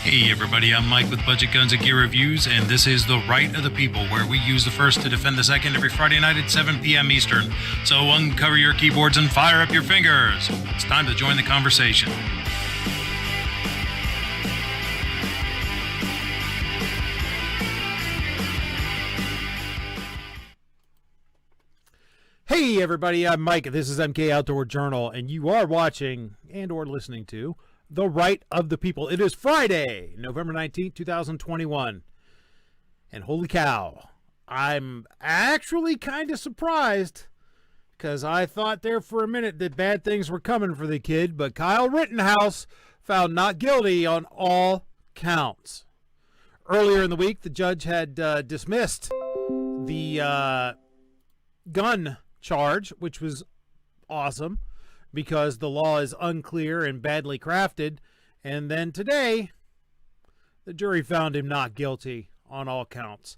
Hey everybody, I'm Mike with Budget Guns and Gear Reviews, and this is The Right of the People, where we use the first to defend the second every Friday night at 7 p.m. Eastern. So uncover your keyboards and fire up your fingers. It's time to join the conversation. Hey everybody, I'm Mike. This is MK Outdoor Journal, and you are watching and or listening to The Right of the People. It is Friday, November 19th, 2021. And holy cow, I'm actually kind of surprised because I thought there for a minute that bad things were coming for the kid, but Kyle Rittenhouse found not guilty on all counts. Earlier in the week, the judge had dismissed the gun charge, which was awesome because the law is unclear and badly crafted. And then today, the jury found him not guilty on all counts.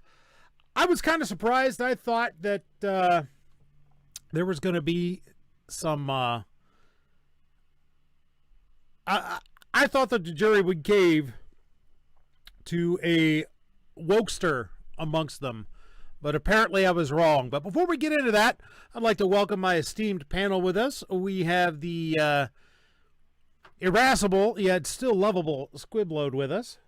I was kind of surprised. I thought that there was going to be some I thought that the jury would cave to a wokester amongst them, but apparently I was wrong. But before we get into that, I'd like to welcome my esteemed panel with us. We have the irascible yet still lovable Squibload with us.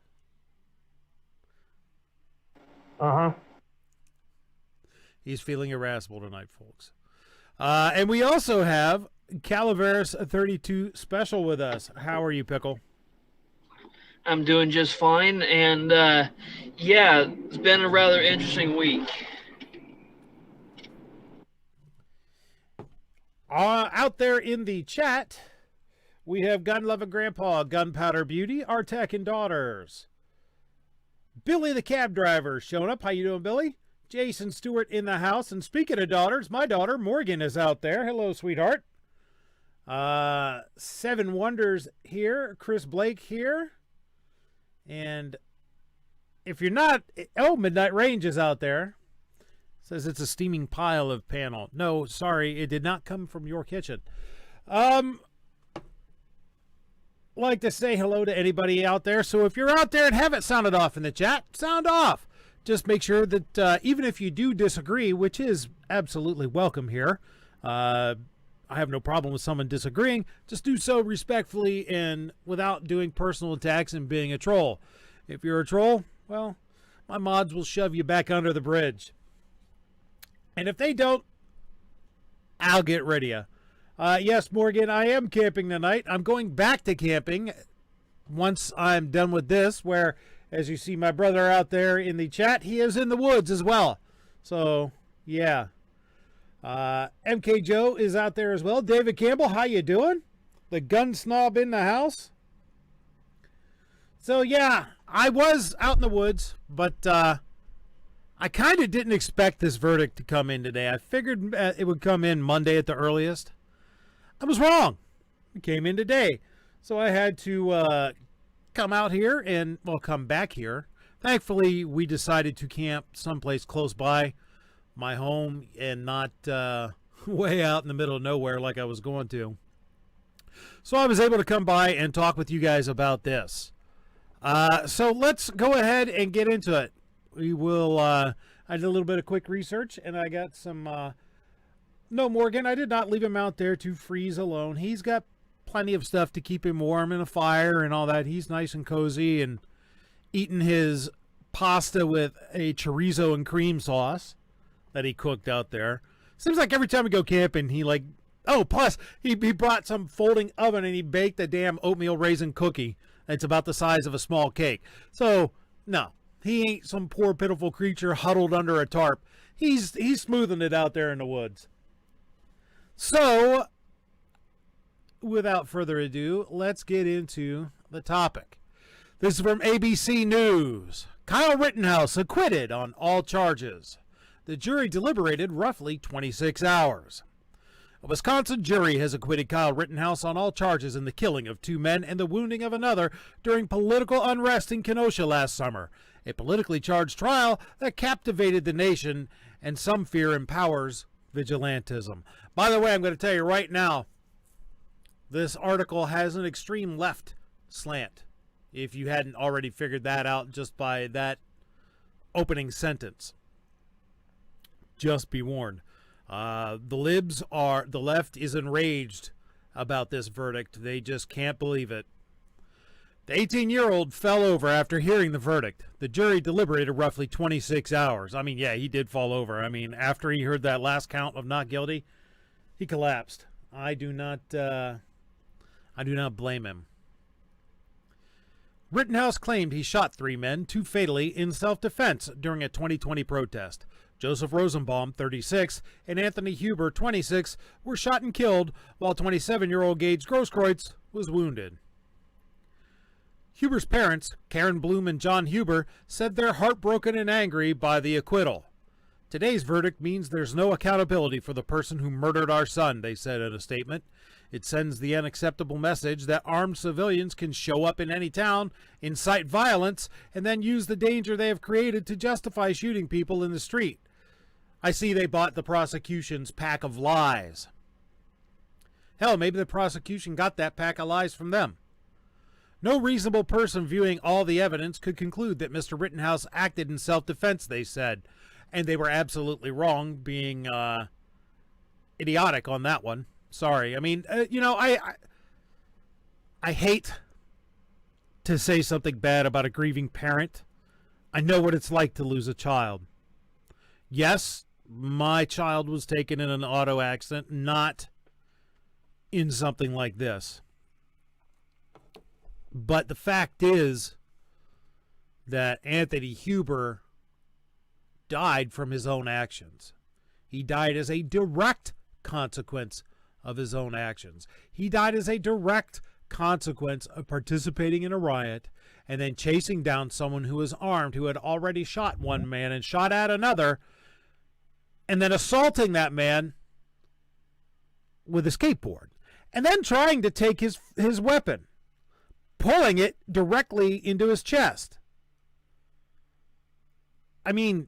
He's feeling irascible tonight, folks. And we also have Calaveras 32 Special with us. How are you, Pickle? I'm doing just fine, and yeah, it's been a rather interesting week. Out there in the chat, we have Gun Loving Grandpa, Gunpowder Beauty, Artec and Daughters. Billy the cab driver showing up. How you doing, Billy? Jason Stewart in the house. And speaking of daughters, my daughter Morgan is out there. Hello, sweetheart. Seven Wonders here. Chris Blake here. And if you're not, Midnight Range is out there. Says it's a steaming pile of panel. No, sorry, it did not come from your kitchen. Like to say hello to anybody out there. So if you're out there and haven't sounded off in the chat, sound off. Just make sure that even if you do disagree, which is absolutely welcome here, I have no problem with someone disagreeing. Just do so respectfully and without doing personal attacks and being a troll. If you're a troll, well, my mods will shove you back under the bridge. And if they don't, I'll get rid of you. Yes, Morgan, I am camping tonight. I'm going back to camping once I'm done with this, where, as you see my brother out there in the chat, he is in the woods as well. So, yeah. MK Joe is out there as well. David Campbell, how you doing? The gun snob in the house. So, yeah, I was out in the woods, but I kind of didn't expect this verdict to come in today. I figured it would come in Monday at the earliest. I was wrong. It came in today. So I had to come out here and, well, come back here. Thankfully, we decided to camp someplace close by my home and not way out in the middle of nowhere like I was going to. So I was able to come by and talk with you guys about this. So let's go ahead and get into it. We will, I did a little bit of quick research, and I got some, no, Morgan, I did not leave him out there to freeze alone. He's got plenty of stuff to keep him warm and a fire and all that. He's nice and cozy and eating his pasta with a chorizo and cream sauce that he cooked out there. Seems like every time we go camping, he like, oh, plus he brought some folding oven and he baked a damn oatmeal raisin cookie. It's about the size of a small cake. So, no. He ain't some poor pitiful creature huddled under a tarp. He's smoothing it out there in the woods. So, without further ado, let's get into the topic. This is from ABC News. Kyle Rittenhouse acquitted on all charges. The jury deliberated roughly 26 hours. A Wisconsin jury has acquitted Kyle Rittenhouse on all charges in the killing of two men and the wounding of another during political unrest in Kenosha last summer, a politically charged trial that captivated the nation and some fear empowers vigilantism. By the way, I'm going to tell you right now, this article has an extreme left slant if you hadn't already figured that out just by that opening sentence. Just be warned. The left is enraged about this verdict. They just can't believe it. The 18-year-old fell over after hearing the verdict. The jury deliberated roughly 26 hours. I mean, yeah, he did fall over. I mean, after he heard that last count of not guilty, he collapsed. I do not blame him. Rittenhouse claimed he shot 3 men, 2 fatally, in self-defense during a 2020 protest. Joseph Rosenbaum, 36, and Anthony Huber, 26, were shot and killed, while 27-year-old Gage Grosskreutz was wounded. Huber's parents, Karen Bloom and John Huber, said they're heartbroken and angry by the acquittal. Today's verdict means there's no accountability for the person who murdered our son, they said in a statement. It sends the unacceptable message that armed civilians can show up in any town, incite violence, and then use the danger they have created to justify shooting people in the street. I see they bought the prosecution's pack of lies. Hell, maybe the prosecution got that pack of lies from them. No reasonable person viewing all the evidence could conclude that Mr. Rittenhouse acted in self-defense, they said. And they were absolutely wrong, being idiotic on that one. Sorry. I mean, I hate to say something bad about a grieving parent. I know what it's like to lose a child. Yes, my child was taken in an auto accident, not in something like this. But the fact is that Anthony Huber died from his own actions. He died as a direct consequence of his own actions. He died as a direct consequence of participating in a riot and then chasing down someone who was armed, who had already shot one man and shot at another, and then assaulting that man with a skateboard, and then trying to take his weapon, pulling it directly into his chest. I mean,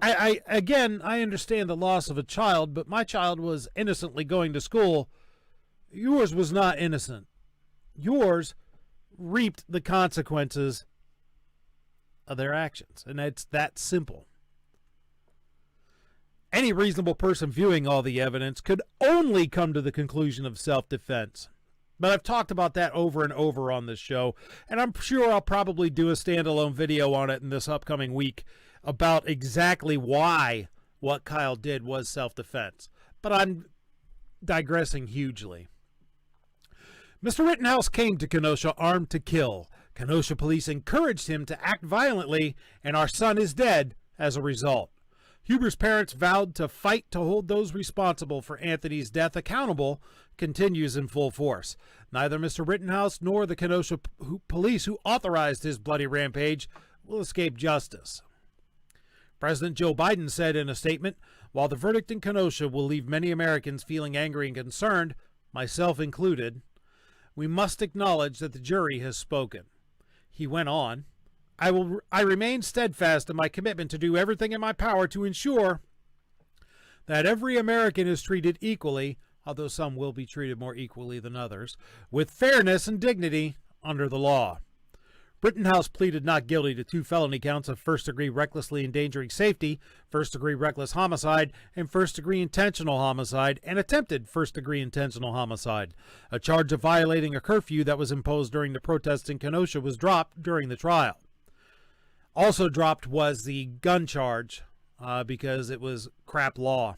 I understand the loss of a child, but my child was innocently going to school. Yours was not innocent. Yours reaped the consequences of their actions, and it's that simple. Any reasonable person viewing all the evidence could only come to the conclusion of self-defense. But I've talked about that over and over on this show, and I'm sure I'll probably do a standalone video on it in this upcoming week about exactly why what Kyle did was self-defense. But I'm digressing hugely. Mr. Rittenhouse came to Kenosha armed to kill. Kenosha police encouraged him to act violently, and our son is dead as a result. Huber's parents vowed to fight to hold those responsible for Anthony's death accountable, continues in full force. Neither Mr. Rittenhouse nor the Kenosha police who authorized his bloody rampage will escape justice. President Joe Biden said in a statement, while the verdict in Kenosha will leave many Americans feeling angry and concerned, myself included, we must acknowledge that the jury has spoken. He went on, I remain steadfast in my commitment to do everything in my power to ensure that every American is treated equally, although some will be treated more equally than others, with fairness and dignity under the law. Rittenhouse pleaded not guilty to 2 felony counts of first-degree recklessly endangering safety, first-degree reckless homicide, and first-degree intentional homicide, and attempted first-degree intentional homicide. A charge of violating a curfew that was imposed during the protests in Kenosha was dropped during the trial. Also dropped was the gun charge because it was crap law.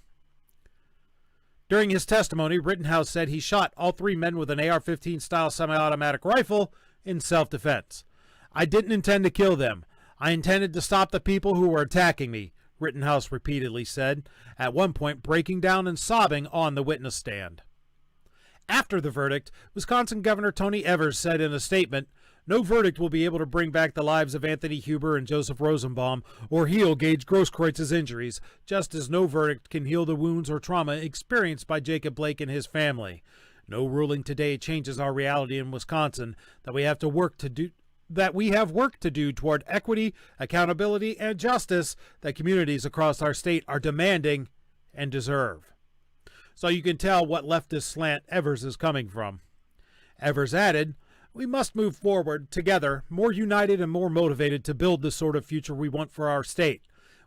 During his testimony, Rittenhouse said he shot all 3 men with an AR-15 style semi-automatic rifle in self-defense. I didn't intend to kill them. I intended to stop the people who were attacking me, Rittenhouse repeatedly said, at one point breaking down and sobbing on the witness stand. After the verdict, Wisconsin Governor Tony Evers said in a statement, no verdict will be able to bring back the lives of Anthony Huber and Joseph Rosenbaum or heal Gage Grosskreitz's injuries, just as no verdict can heal the wounds or trauma experienced by Jacob Blake and his family. No ruling today changes our reality in Wisconsin that we have work to do toward equity, accountability, and justice that communities across our state are demanding and deserve. So you can tell what leftist slant Evers is coming from. Evers added, "We must move forward together, more united and more motivated to build the sort of future we want for our state.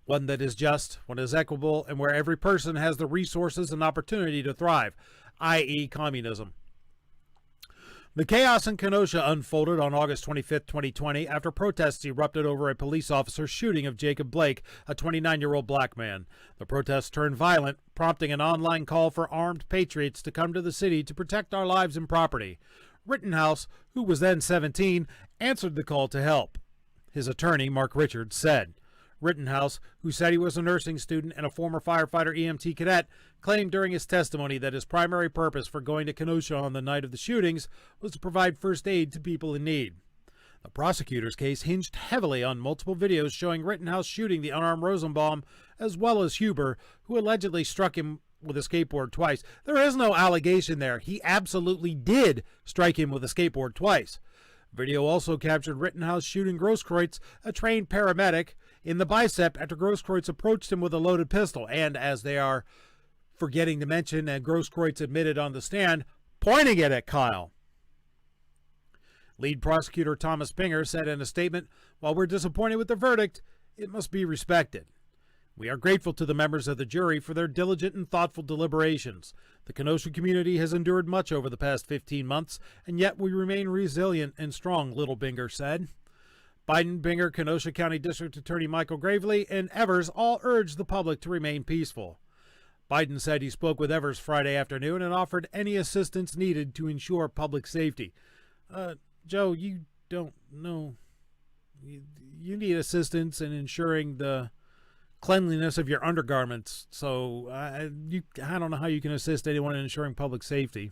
One that is just, one that is equitable, and where every person has the resources and opportunity to thrive, i.e. communism." The chaos in Kenosha unfolded on August 25, 2020, after protests erupted over a police officer's shooting of Jacob Blake, a 29-year-old black man. The protests turned violent, prompting an online call for armed patriots to come to the city to protect our lives and property. Rittenhouse, who was then 17, answered the call to help. His attorney, Mark Richards, said. Rittenhouse, who said he was a nursing student and a former firefighter EMT cadet, claimed during his testimony that his primary purpose for going to Kenosha on the night of the shootings was to provide first aid to people in need. The prosecutor's case hinged heavily on multiple videos showing Rittenhouse shooting the unarmed Rosenbaum, as well as Huber, who allegedly struck him with a skateboard twice. There is no allegation there. He absolutely did strike him with a skateboard twice. Video also captured Rittenhouse shooting Grosskreutz, a trained paramedic, in the bicep after Grosskreutz approached him with a loaded pistol, and as they are forgetting to mention, and Grosskreutz admitted on the stand, pointing it at Kyle. Lead prosecutor Thomas Binger said in a statement, "While we're disappointed with the verdict, it must be respected. We are grateful to the members of the jury for their diligent and thoughtful deliberations. The Kenosha community has endured much over the past 15 months, and yet we remain resilient and strong," Little Binger said. Biden, Binger, Kenosha County District Attorney Michael Gravely, and Evers all urged the public to remain peaceful. Biden said he spoke with Evers Friday afternoon and offered any assistance needed to ensure public safety. Joe, you don't know. You need assistance in ensuring the cleanliness of your undergarments, so I don't know how you can assist anyone in ensuring public safety.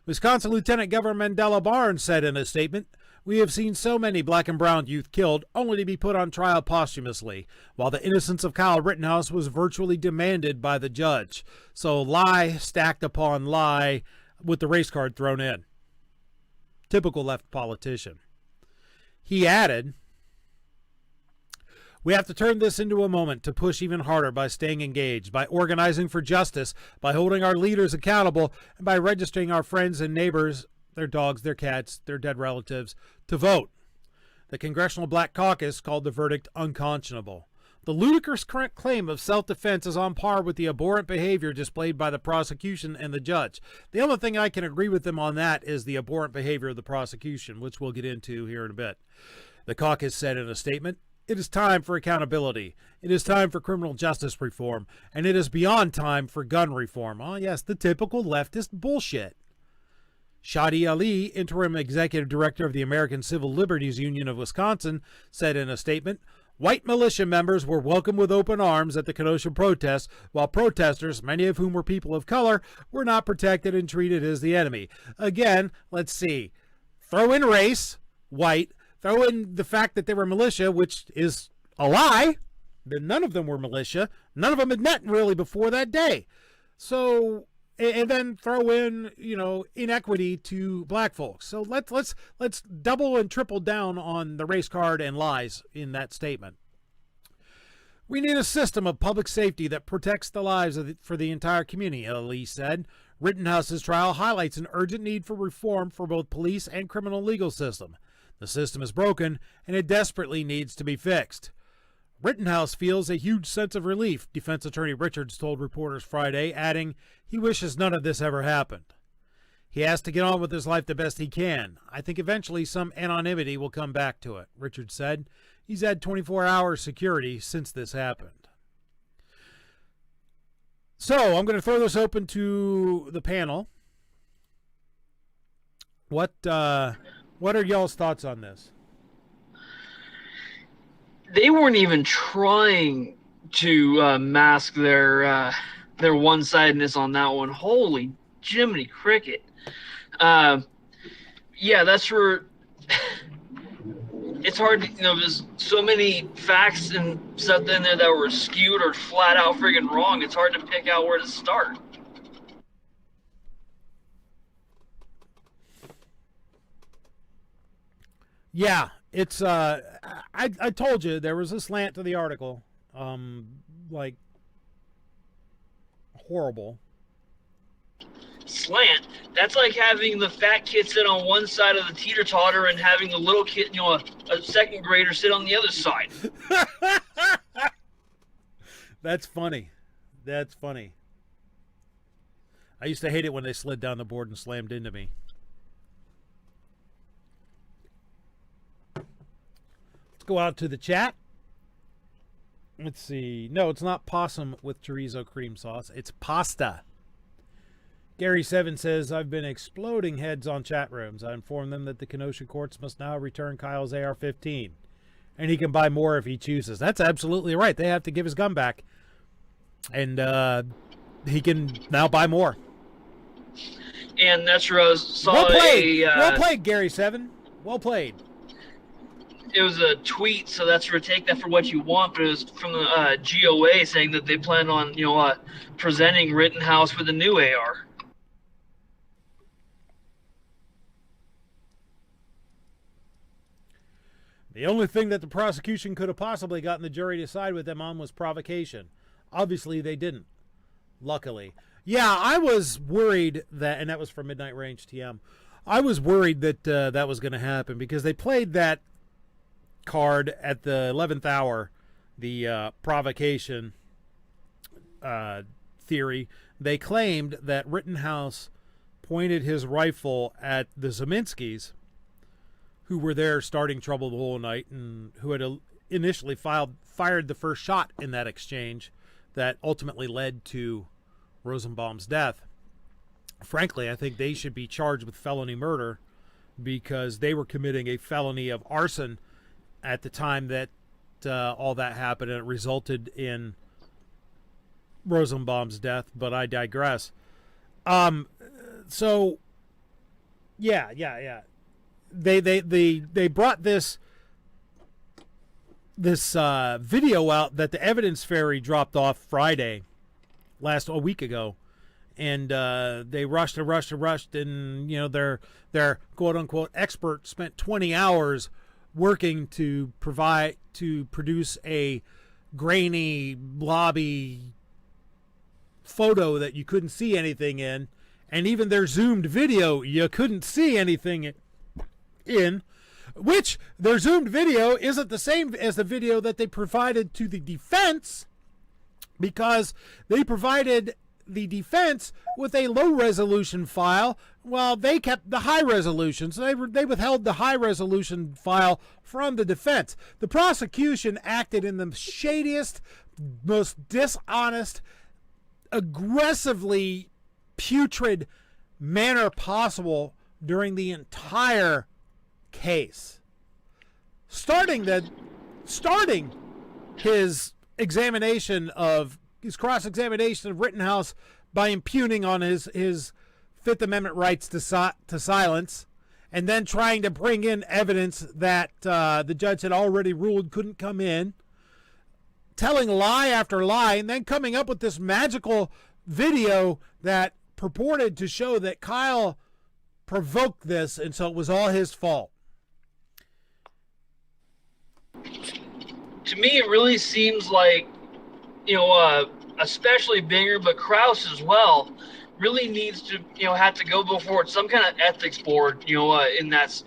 Wisconsin Lieutenant Governor Mandela Barnes said in a statement, "We have seen so many black and brown youth killed only to be put on trial posthumously, while the innocence of Kyle Rittenhouse was virtually demanded by the judge." So lie stacked upon lie with the race card thrown in. Typical left politician. He added, "We have to turn this into a moment to push even harder by staying engaged, by organizing for justice, by holding our leaders accountable, and by registering our friends and neighbors, their dogs, their cats, their dead relatives, to vote." The Congressional Black Caucus called the verdict unconscionable. The ludicrous current claim of self-defense is on par with the abhorrent behavior displayed by the prosecution and the judge. The only thing I can agree with them on that is the abhorrent behavior of the prosecution, which we'll get into here in a bit. The caucus said in a statement, "It is time for accountability. It is time for criminal justice reform, and it is beyond time for gun reform." Oh, yes, the typical leftist bullshit. Shadi Ali, interim executive director of the American Civil Liberties Union of Wisconsin, said in a statement, "White militia members were welcomed with open arms at the Kenosha protests, while protesters, many of whom were people of color, were not protected and treated as the enemy." Again, let's see. Throw in race, white, throw in the fact that they were militia, which is a lie. That none of them were militia. None of them had met really before that day. So, and then throw in, inequity to black folks. So let's double and triple down on the race card and lies in that statement. "We need a system of public safety that protects the lives for the entire community," Ali said. Rittenhouse's trial highlights an urgent need for reform for both police and criminal legal system. The system is broken, and it desperately needs to be fixed. Rittenhouse feels a huge sense of relief, defense attorney Richards told reporters Friday, adding he wishes none of this ever happened. He has to get on with his life the best he can. "I think eventually some anonymity will come back to it," Richards said. He's had 24-hour security since this happened. So I'm going to throw this open to the panel. What are y'all's thoughts on this? They weren't even trying to mask their one-sidedness on that one. Holy Jiminy Cricket. Yeah, that's where it's hard to, there's so many facts and stuff in there that were skewed or flat out friggin' wrong. It's hard to pick out where to start. Yeah, it's I told you there was a slant to the article, horrible. slant. That's like having the fat kid sit on one side of the teeter-totter and having the little kid, a second grader sit on the other side. That's funny. That's funny. I used to hate it when they slid down the board and slammed into me. Let's go out to the chat. Let's see. No, it's not possum with chorizo cream sauce. It's pasta. Gary7 says, I've been exploding heads on chat rooms. I informed them that the Kenosha courts must now return Kyle's AR-15. And he can buy more if he chooses. That's absolutely right. They have to give his gun back. And he can now buy more. And that's where I saw well played. Well played, Gary7. Well played. It was a tweet, so that's where take that for what you want, but it was from the GOA saying that they plan on, presenting Rittenhouse with a new AR. The only thing that the prosecution could have possibly gotten the jury to side with them on was provocation. Obviously, they didn't. Luckily. Yeah, I was worried that, and that was from Midnight Range TM, I was worried that that was going to happen because they played that card at the 11th hour, the provocation theory. They claimed that Rittenhouse pointed his rifle at the Zeminskis, who were there starting trouble the whole night and who had initially fired the first shot in that exchange that ultimately led to Rosenbaum's death. Frankly, I think they should be charged with felony murder because they were committing a felony of arson at the time that all that happened, and it resulted in Rosenbaum's death, but I digress. So, yeah. They brought this video out that the evidence fairy dropped off Friday, a week ago, and they rushed, and their quote unquote expert spent 20 hours working to produce a grainy, blobby photo that you couldn't see anything in, and even their zoomed video you couldn't see anything in, which their zoomed video isn't the same as the video that they provided to the defense, because they provided the defense with a low resolution file while they kept the high resolution. So they withheld the high resolution file from the defense. The prosecution acted in the shadiest, most dishonest, aggressively putrid manner possible during the entire case, starting his cross-examination of Rittenhouse by impugning on his Fifth Amendment rights to silence, and then trying to bring in evidence that the judge had already ruled couldn't come in, telling lie after lie, and then coming up with this magical video that purported to show that Kyle provoked this, and so it was all his fault. To me, it really seems like, especially Binger, but Krause as well, really needs to, have to go before some kind of ethics board, in that,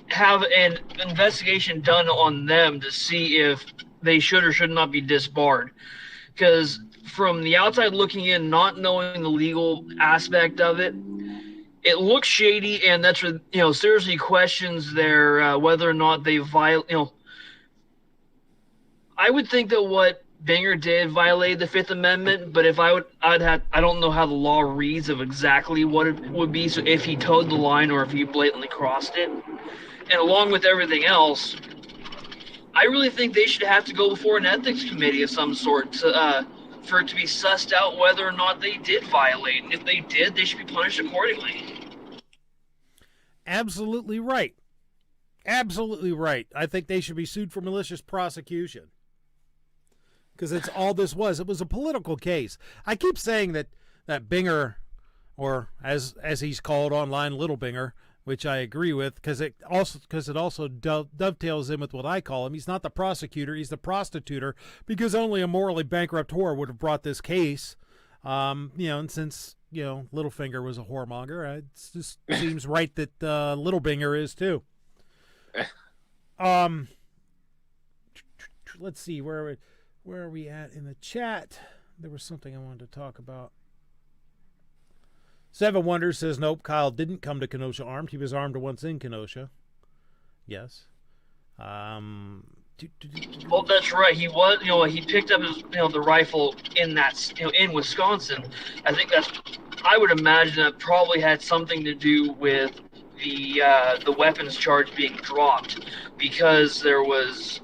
have an investigation done on them to see if they should or should not be disbarred. Because from the outside looking in, not knowing the legal aspect of it, it looks shady, and that's what, seriously questions their whether or not they violate, I would think that what Binger did violate the Fifth Amendment, but if I don't know how the law reads of exactly what it would be, so if he towed the line or if he blatantly crossed it. And along with everything else, I really think they should have to go before an ethics committee of some sort for it to be sussed out whether or not they did violate. And if they did, they should be punished accordingly. Absolutely right. Absolutely right. I think they should be sued for malicious prosecution. Because it's all this was. It was a political case. I keep saying that Binger, or as he's called online, Little Binger, which I agree with, because it also dovetails in with what I call him. He's not the prosecutor. He's the prostituter, because only a morally bankrupt whore would have brought this case. And since Littlefinger was a whoremonger. It just seems right that Littlebinger is too. Let's see, where are we at in the chat? There was something I wanted to talk about. Seven Wonders says, nope, Kyle didn't come to Kenosha armed. He was armed once in Kenosha. Yes. Well, that's right. He was, he picked up his, the rifle in that, in Wisconsin. I would imagine that probably had something to do with the weapons charge being dropped, because there was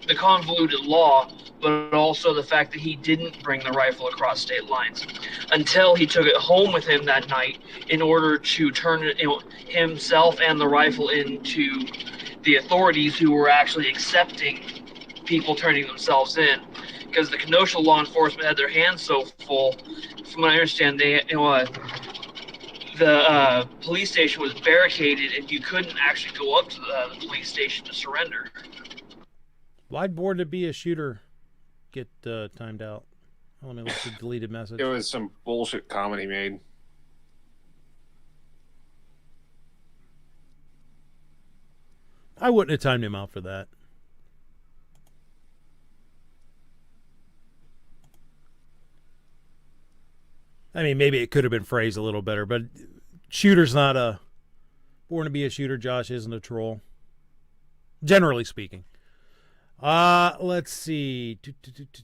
the convoluted law, but also the fact that he didn't bring the rifle across state lines until he took it home with him that night in order to turn it, himself and the rifle into the authorities who were actually accepting people turning themselves in. Because the Kenosha law enforcement had their hands so full, from what I understand, the police station was barricaded and you couldn't actually go up to the police station to surrender. Why'd Born to Be a Shooter get timed out? Let me look at the deleted message. It was some bullshit comment he made. I wouldn't have timed him out for that. I mean, maybe it could have been phrased a little better, but shooter's not a... Born to Be a Shooter, Josh isn't a troll. Generally speaking. Let's see.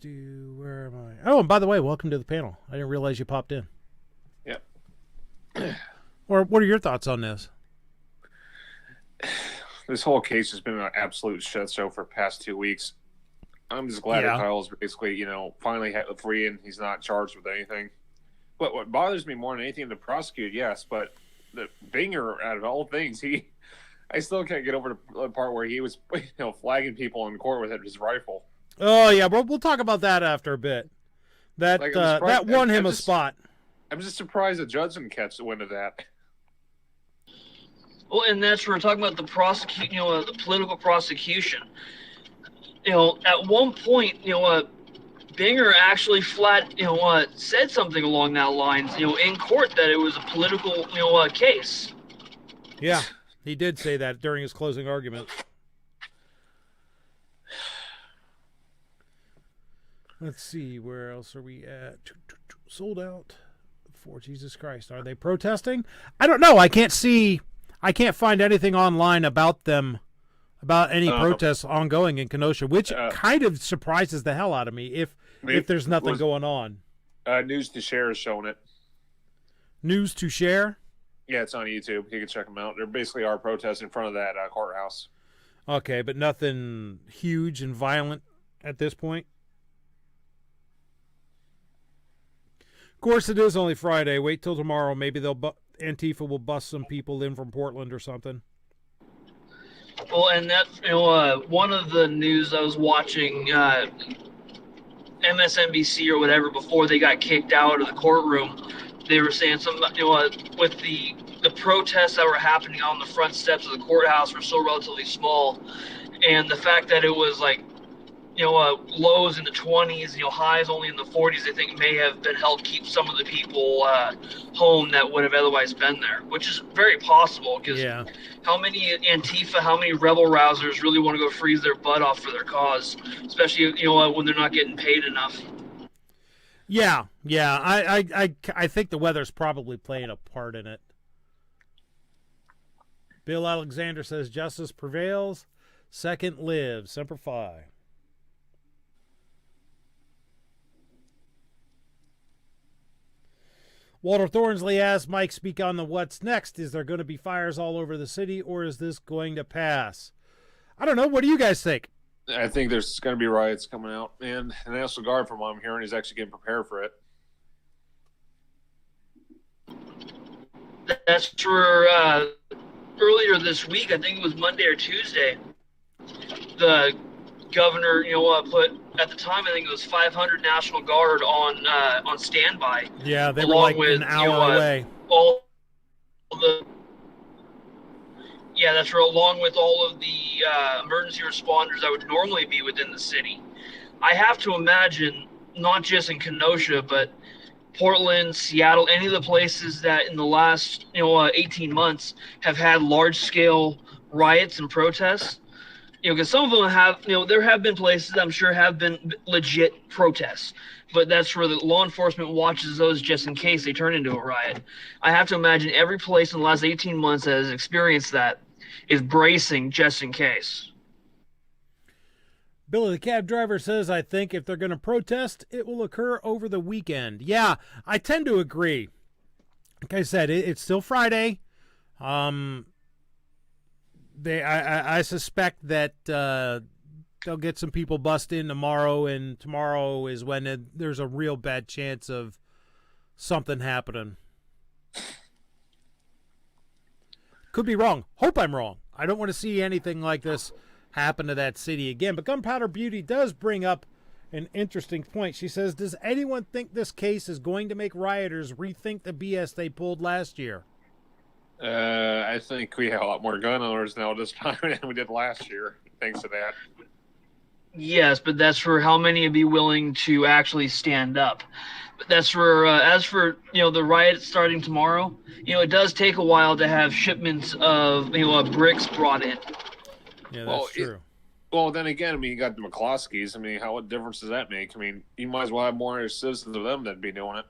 Where am I? Oh, and by the way, welcome to the panel. I didn't realize you popped in. Yep. Or what are your thoughts on this? This whole case has been an absolute shit show for the past 2 weeks. I'm just glad that Kyle's basically, finally free and he's not charged with anything. But what bothers me more than anything, the prosecutor, yes, but the Binger, out of all things, I still can't get over the part where he was, flagging people in court with his rifle. Oh yeah, we'll talk about that after a bit. That won him a spot. I'm just surprised the judge didn't catch the wind of that. Well, and that's where we're talking about the the political prosecution. At one point, Binger actually said something along that lines, in court, that it was a political, case. Yeah, he did say that during his closing argument. Let's see, where else are we at? Sold out for Jesus Christ. Are they protesting? I don't know. I can't find anything online about them, about any protests ongoing in Kenosha, which kind of surprises the hell out of me if there's nothing going on. News to Share is showing it. News to Share? Yeah, it's on YouTube. You can check them out. There basically are protests in front of that courthouse. Okay, but nothing huge and violent at this point? Of course, it is only Friday. Wait till tomorrow. Maybe Antifa will bust some people in from Portland or something. Well, and that one of the news I was watching, MSNBC or whatever, before they got kicked out of the courtroom, they were saying something about, with the protests that were happening on the front steps of the courthouse were so relatively small, and the fact that it was like, lows in the 20s, highs only in the 40s, I think may have been helped keep some of the people home that would have otherwise been there, which is very possible, because how many Antifa, how many rebel rousers really want to go freeze their butt off for their cause, especially, when they're not getting paid enough. Yeah. I think the weather's probably playing a part in it. Bill Alexander says, justice prevails, second lives, Semper Fi. Walter Thornsley asks, Mike, speak on the what's next. Is there going to be fires all over the city, or is this going to pass? I don't know. What do you guys think? I think there's going to be riots coming out, and the National Guard, from what I'm hearing, is actually getting prepared for it. That's for earlier this week, I think it was Monday or Tuesday, the governor, put, at the time, I think it was 500 National Guard on standby. Yeah, they were like an hour away. That's right, along with all of the emergency responders that would normally be within the city. I have to imagine, not just in Kenosha, but Portland, Seattle, any of the places that in the last 18 months have had large scale riots and protests. Because some of them have, there have been places I'm sure have been legit protests, but that's where the law enforcement watches those just in case they turn into a riot. I have to imagine every place in the last 18 months that has experienced that is bracing just in case. Billy the cab driver says, I think if they're going to protest, it will occur over the weekend. Yeah, I tend to agree. Like I said, it's still Friday. I suspect that they'll get some people bust in tomorrow, and tomorrow is when there's a real bad chance of something happening. Could be wrong. Hope I'm wrong. I don't want to see anything like this happen to that city again. But Gunpowder Beauty does bring up an interesting point. She says, does anyone think this case is going to make rioters rethink the BS they pulled last year? I think we have a lot more gun owners now this time than we did last year, thanks to that. Yes, but that's for how many would be willing to actually stand up. But that's for as for the riot starting tomorrow. It does take a while to have shipments of bricks brought in. Yeah, that's true. Well, then again, I mean, you got the McCloskeys. I mean, what difference does that make? I mean, you might as well have more citizens of them that'd be doing it.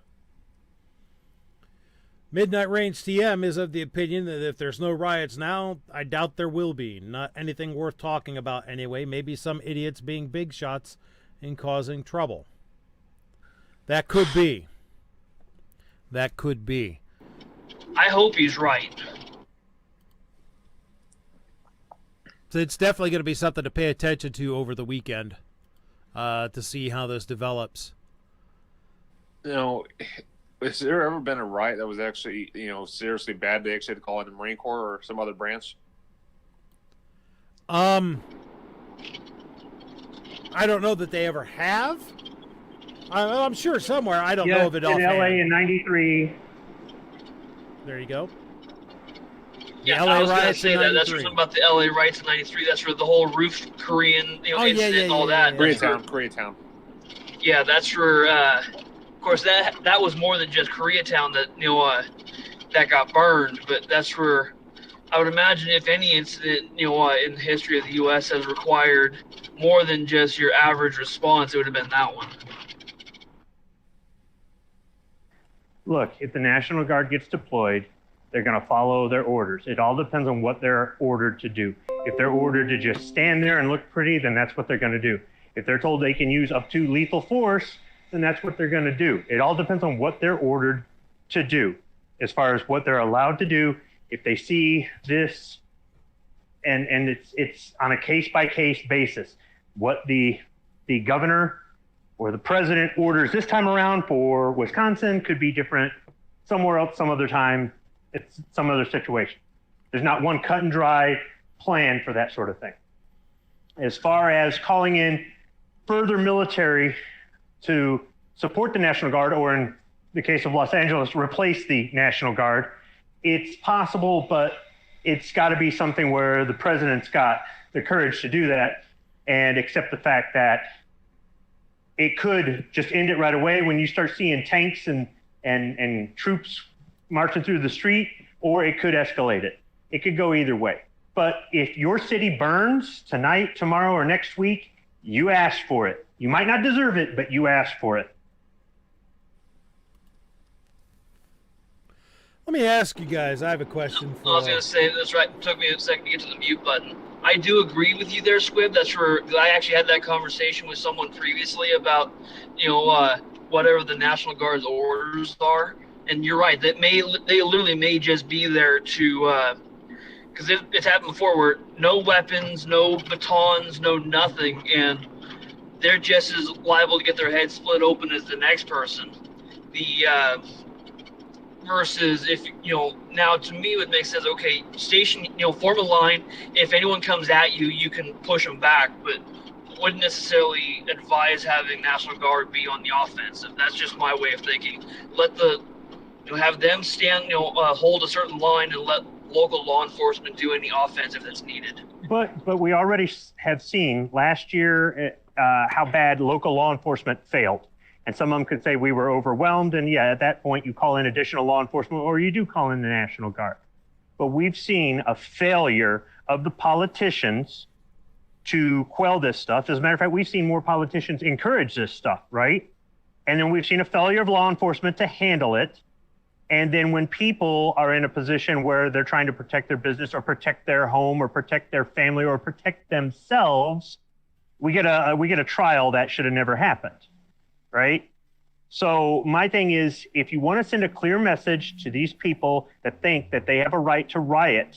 Midnight Range TM is of the opinion that if there's no riots now, I doubt there will be. Not anything worth talking about anyway. Maybe some idiots being big shots and causing trouble. That could be. That could be. I hope he's right. So it's definitely going to be something to pay attention to over the weekend to see how this develops. Has there ever been a riot that was actually, seriously bad? They actually had to call in the Marine Corps or some other branch? I don't know that they ever have. I'm sure somewhere. I don't know if it all. In LA in '93. There you go. Yeah, I was going to say that. That's something about the LA riots in '93. That's where the whole roof Korean, incident and all that. Koreatown. Yeah, that's where. Of course, that was more than just Koreatown that that got burned. But that's where I would imagine if any incident in the history of the U.S. has required more than just your average response, it would have been that one. Look, if the National Guard gets deployed, they're going to follow their orders. It all depends on what they're ordered to do. If they're ordered to just stand there and look pretty, then that's what they're going to do. If they're told they can use up to lethal force, then that's what they're going to do. It all depends on what they're ordered to do as far as what they're allowed to do. If they see this, and it's on a case-by-case basis, what the governor or the president orders this time around for Wisconsin could be different somewhere else, some other time. It's some other situation. There's not one cut and dry plan for that sort of thing. As far as calling in further military to support the National Guard, or in the case of Los Angeles, replace the National Guard, it's possible, but it's got to be something where the president's got the courage to do that and accept the fact that it could just end it right away when you start seeing tanks and troops marching through the street, or it could escalate it. It could go either way. But if your city burns tonight, tomorrow, or next week, you asked for it. You might not deserve it, but you asked for it. Let me ask you guys, I have a question for... I was going to say, that's right, it took me a second to get to the mute button. I do agree with you there, Squib. That's where I actually had that conversation with someone previously about, whatever the National Guard's orders are. And you're right, they literally may just be there to, because it's happened before where no weapons, no batons, no nothing, and they're just as liable to get their head split open as the next person. Versus if, now to me it would make sense, okay, station, form a line. If anyone comes at you, you can push them back, but wouldn't necessarily advise having National Guard be on the offensive. That's just my way of thinking. Let have them stand, hold a certain line and let local law enforcement do any offensive that's needed. But we already have seen last year how bad local law enforcement failed. And some of them could say we were overwhelmed. And yeah, at that point, you call in additional law enforcement, or you do call in the National Guard. But we've seen a failure of the politicians to quell this stuff. As a matter of fact, we've seen more politicians encourage this stuff, right? And then we've seen a failure of law enforcement to handle it. And then when people are in a position where they're trying to protect their business or protect their home or protect their family or protect themselves, we get a trial that should have never happened, right? So my thing is, if you want to send a clear message to these people that think that they have a right to riot,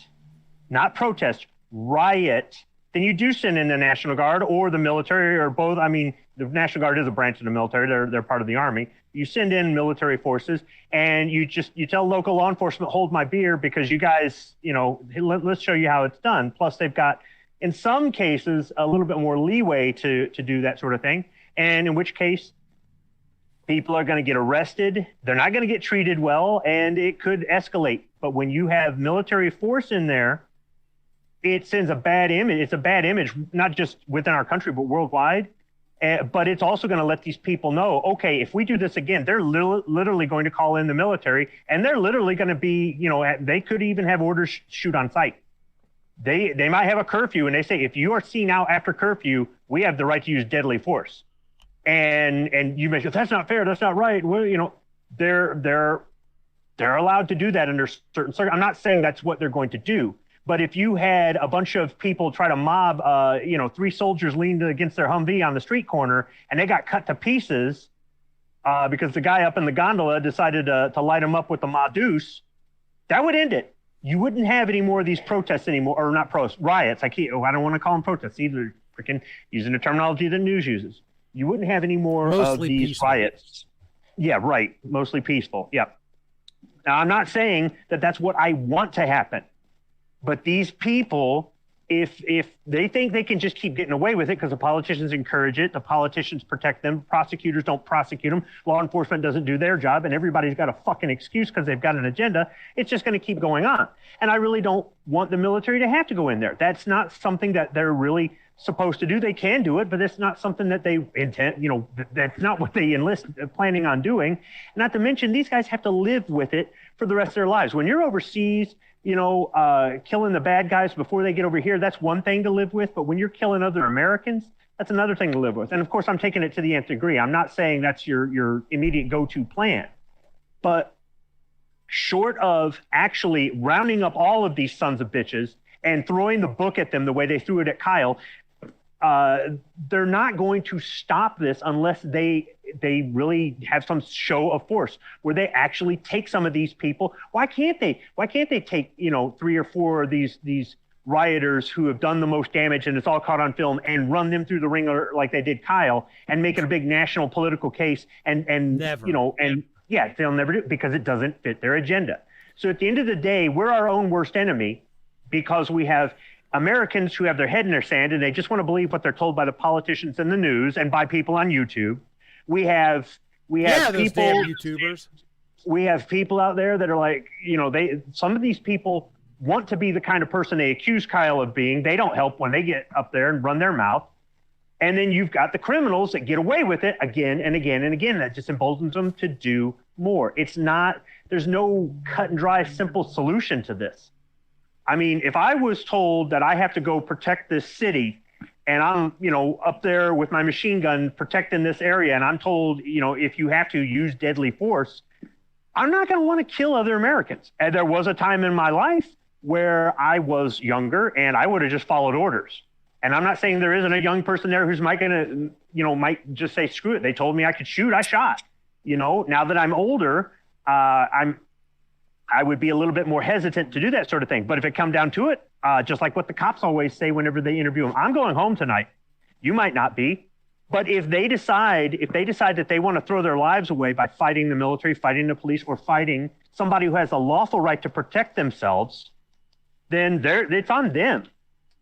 not protest, riot, then you do send in the National Guard or the military or both. I mean, the National Guard is a branch of the military. They're part of the Army. You send in military forces and you tell local law enforcement, hold my beer, because you guys, let's show you how it's done. Plus they've got, in some cases, a little bit more leeway to do that sort of thing. And in which case, people are going to get arrested. They're not going to get treated well, and it could escalate. But when you have military force in there, it sends a bad image. It's a bad image, not just within our country, but worldwide. But it's also going to let these people know, okay, if we do this again, they're literally going to call in the military, and they're literally going to be, they could even have orders shoot on sight. They might have a curfew, and they say, if you are seen out after curfew, we have the right to use deadly force. And you mentioned, that's not fair, that's not right. Well, they're allowed to do that under certain circumstances. I'm not saying that's what they're going to do. But if you had a bunch of people try to mob, 3 soldiers leaned against their Humvee on the street corner, and they got cut to pieces because the guy up in the gondola decided to light them up with the Madus, that would end it. You wouldn't have any more of these protests anymore, or not riots. I don't want to call them protests either. Freaking using the terminology that news uses. You wouldn't have any more of these peaceful riots. Yeah, right. Mostly peaceful. Yep. Now, I'm not saying that that's what I want to happen. But these people, if they think they can just keep getting away with it because the politicians encourage it, the politicians protect them, prosecutors don't prosecute them, law enforcement doesn't do their job, and everybody's got a fucking excuse because they've got an agenda, it's just going to keep going on. And I really don't want the military to have to go in there. That's not something that they're really supposed to do. They can do it, but it's not something that they intend, that's not what they planning on doing. Not to mention, these guys have to live with it for the rest of their lives. When you're overseas, killing the bad guys before they get over here, that's one thing to live with. But when you're killing other Americans, that's another thing to live with. And of course, I'm taking it to the nth degree. I'm not saying that's your immediate go-to plan. But short of actually rounding up all of these sons of bitches and throwing the book at them the way they threw it at Kyle, they're not going to stop this unless they really have some show of force where they actually take some of these people. Why can't they take 3 or 4 of these rioters who have done the most damage and it's all caught on film and run them through the ringer like they did Kyle and make it a big national political case and never. Yeah, they'll never do it because it doesn't fit their agenda. So at the end of the day, we're our own worst enemy because we have Americans who have their head in their sand and they just want to believe what they're told by the politicians in the news and by people on YouTube. We have those people, damn YouTubers. We have people out there that are like, some of these people want to be the kind of person they accuse Kyle of being. They don't help when they get up there and run their mouth. And then you've got the criminals that get away with it again and again and again. That just emboldens them to do more. There's no cut and dry, simple solution to this. I mean, if I was told that I have to go protect this city and I'm, up there with my machine gun protecting this area and I'm told, if you have to use deadly force, I'm not going to want to kill other Americans. And there was a time in my life where I was younger and I would have just followed orders. And I'm not saying there isn't a young person there who's might just say, screw it. They told me I could shoot. I shot. Now that I'm older, I would be a little bit more hesitant to do that sort of thing. But if it come down to it, just like what the cops always say whenever they interview them, I'm going home tonight. You might not be. But if they decide that they want to throw their lives away by fighting the military, fighting the police, or fighting somebody who has a lawful right to protect themselves, then it's on them.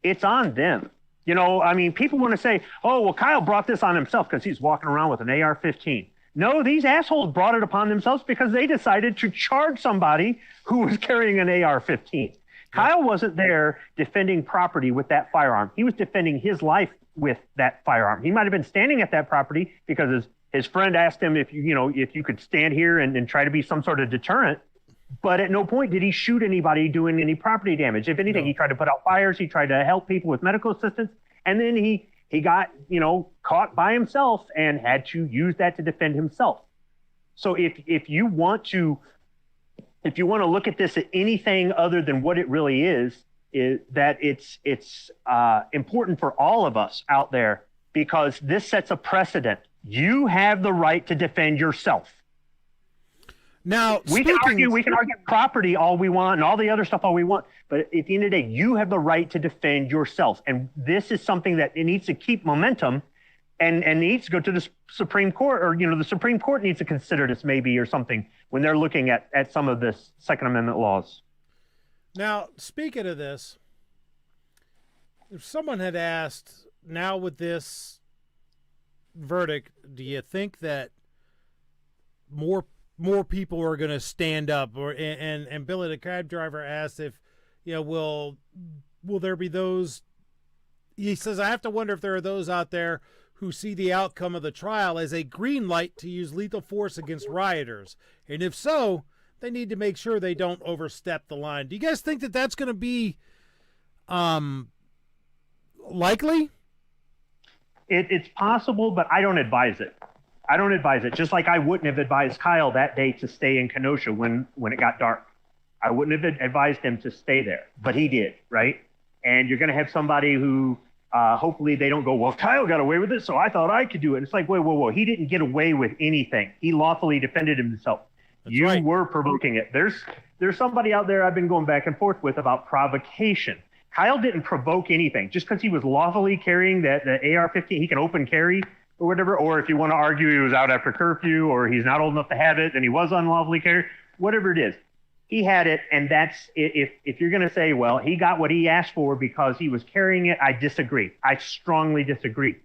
It's on them. People want to say, oh, well, Kyle brought this on himself because he's walking around with an AR-15. No, these assholes brought it upon themselves because they decided to charge somebody who was carrying an AR-15. Kyle wasn't there defending property with that firearm. He was defending his life with that firearm. He might have been standing at that property because his friend asked him if you could stand here and try to be some sort of deterrent. But at no point did he shoot anybody doing any property damage. If anything, he tried to put out fires. He tried to help people with medical assistance. And then he got, caught by himself and had to use that to defend himself. So if you want to look at this at anything other than what it really is that it's important for all of us out there, because this sets a precedent. You have the right to defend yourself. Now, we can argue property all we want and all the other stuff all we want, but at the end of the day, you have the right to defend yourself. And this is something that it needs to keep momentum and needs to go to the Supreme Court, or the Supreme Court needs to consider this maybe or something when they're looking at some of this Second Amendment laws. Now, speaking of this, if someone had asked, now with this verdict, do you think that more people are going to stand up? And Billy the cab driver asked if, will there be those? He says, I have to wonder if there are those out there who see the outcome of the trial as a green light to use lethal force against rioters, and if so, they need to make sure they don't overstep the line. Do you guys think that that's going to be likely? It's possible, but I don't advise it. Just like I wouldn't have advised Kyle that day to stay in Kenosha when it got dark. I wouldn't have advised him to stay there, but he did, right? And you're going to have somebody who hopefully they don't go, well, Kyle got away with it, so I thought I could do it. It's like, whoa. He didn't get away with anything. He lawfully defended himself. You were provoking it. There's somebody out there I've been going back and forth with about provocation. Kyle didn't provoke anything. Just because he was lawfully carrying the AR-15, he can open carry or whatever, or if you want to argue he was out after curfew or he's not old enough to have it and he was unlawfully carried, whatever it is. He had it, and that's, if you're going to say, well, he got what he asked for because he was carrying it, I disagree. I strongly disagree.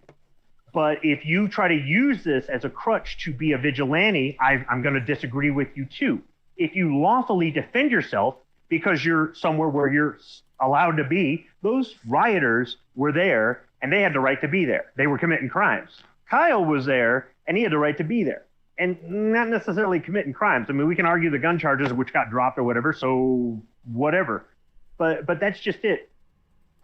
But if you try to use this as a crutch to be a vigilante, I'm going to disagree with you too. If you lawfully defend yourself because you're somewhere where you're allowed to be, those rioters were there and they had the right to be there. They were committing crimes. Kyle was there and he had the right to be there. And not necessarily committing crimes. I mean, we can argue the gun charges, which got dropped or whatever, so whatever. But that's just it.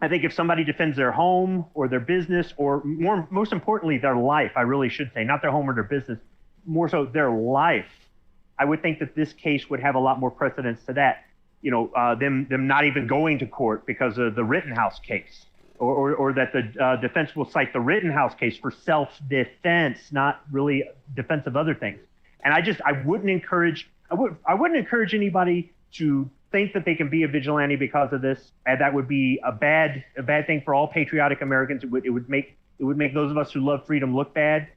I think if somebody defends their home or their business, or most importantly, their life, I really should say, not their home or their business, more so their life, I would think that this case would have a lot more precedence to that. Them not even going to court because of the Rittenhouse case. Or that the defense will cite the Rittenhouse case for self-defense, not really defense of other things. And I wouldn't encourage anybody to think that they can be a vigilante because of this. And that would be a bad thing for all patriotic Americans. It would make those of us who love freedom look bad.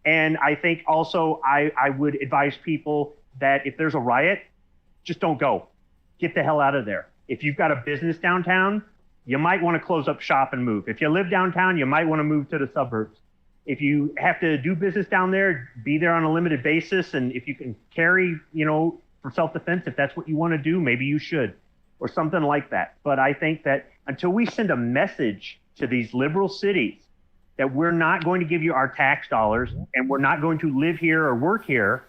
And I think also I would advise people that if there's a riot, just don't go. Get the hell out of there. If you've got a business downtown, you might want to close up shop and move. If you live downtown, you might want to move to the suburbs. If you have to do business down there, be there on a limited basis. And if you can carry, for self-defense, if that's what you want to do, maybe you should, or something like that. But I think that until we send a message to these liberal cities that we're not going to give you our tax dollars and we're not going to live here or work here,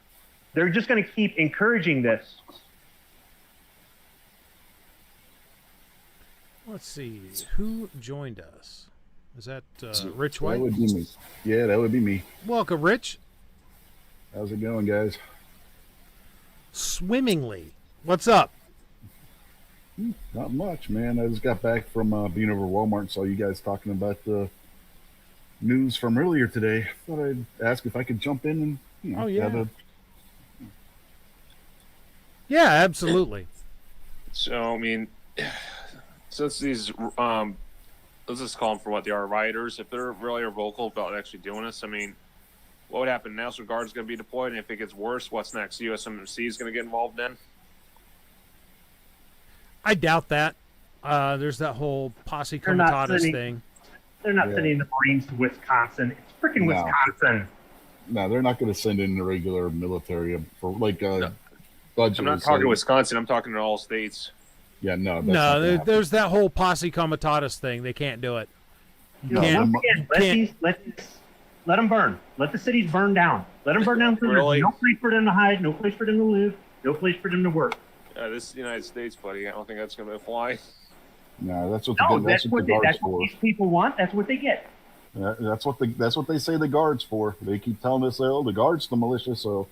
they're just going to keep encouraging this. Let's see. Who joined us? Is that Rich White? That would be me. Yeah, that would be me. Welcome, Rich. How's it going, guys? Swimmingly. What's up? Not much, man. I just got back from being over Walmart and saw you guys talking about the news from earlier today. Thought I'd ask if I could jump in and, Oh, yeah. have a... Yeah, absolutely. So, I mean, since these, let's just call them for what they are, rioters, if they're really vocal about actually doing this, I mean, what would happen? National Guard is going to be deployed, and if it gets worse, what's next? USMC is going to get involved in? I doubt that. There's that whole posse comitatus thing. They're not sending the Marines to Wisconsin. It's freaking Wisconsin. No, they're not going to send in the regular military for budget. I'm not talking Wisconsin. I'm talking to all states. Yeah, no. That's No, there's that whole posse comitatus thing. They can't do it. You know, once again, let them burn. Let the cities burn down. Let them burn down. Really? There's no place for them to hide. No place for them to live. No place for them to work. This is the United States, buddy. I don't think that's going to fly. No, that's what That's what these people want. That's what they get. That's what they say the guards for. They keep telling us, oh, the guards the militia, so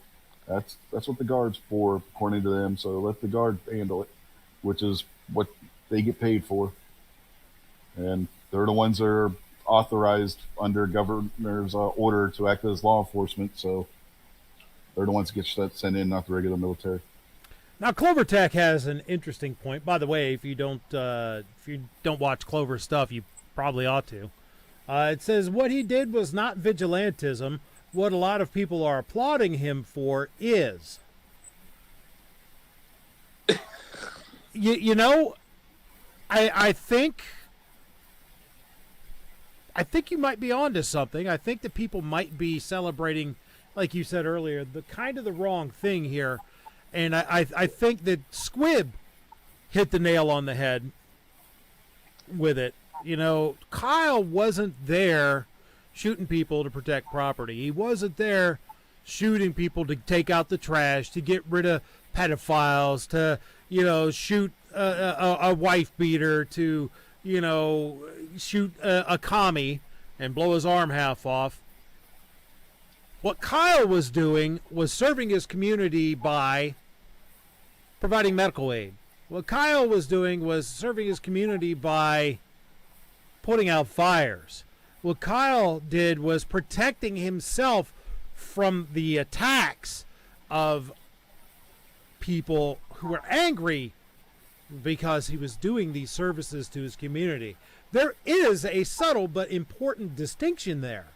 that's what the guards for, according to them. So let the guard handle it, which is what they get paid for. And they're the ones that are authorized under governor's order to act as law enforcement. So they're the ones that get sent in, not the regular military. Now, Clover Tech has an interesting point. By the way, if you don't watch Clover stuff, you probably ought to. It says what he did was not vigilantism. What a lot of people are applauding him for is. you know, I think you might be onto something. I think that people might be celebrating, like you said earlier, the kind of the wrong thing here. And I think that Squibb hit the nail on the head with it. You know, Kyle wasn't there shooting people to protect property. He wasn't there shooting people to take out the trash, to get rid of pedophiles, to, you know, shoot a wife beater, to, you know, shoot a commie and blow his arm half off. What Kyle was doing was serving his community by providing medical aid. What Kyle was doing was serving his community by putting out fires. What Kyle did was protecting himself from the attacks of people who were angry because he was doing these services to his community. There is a subtle but important distinction there.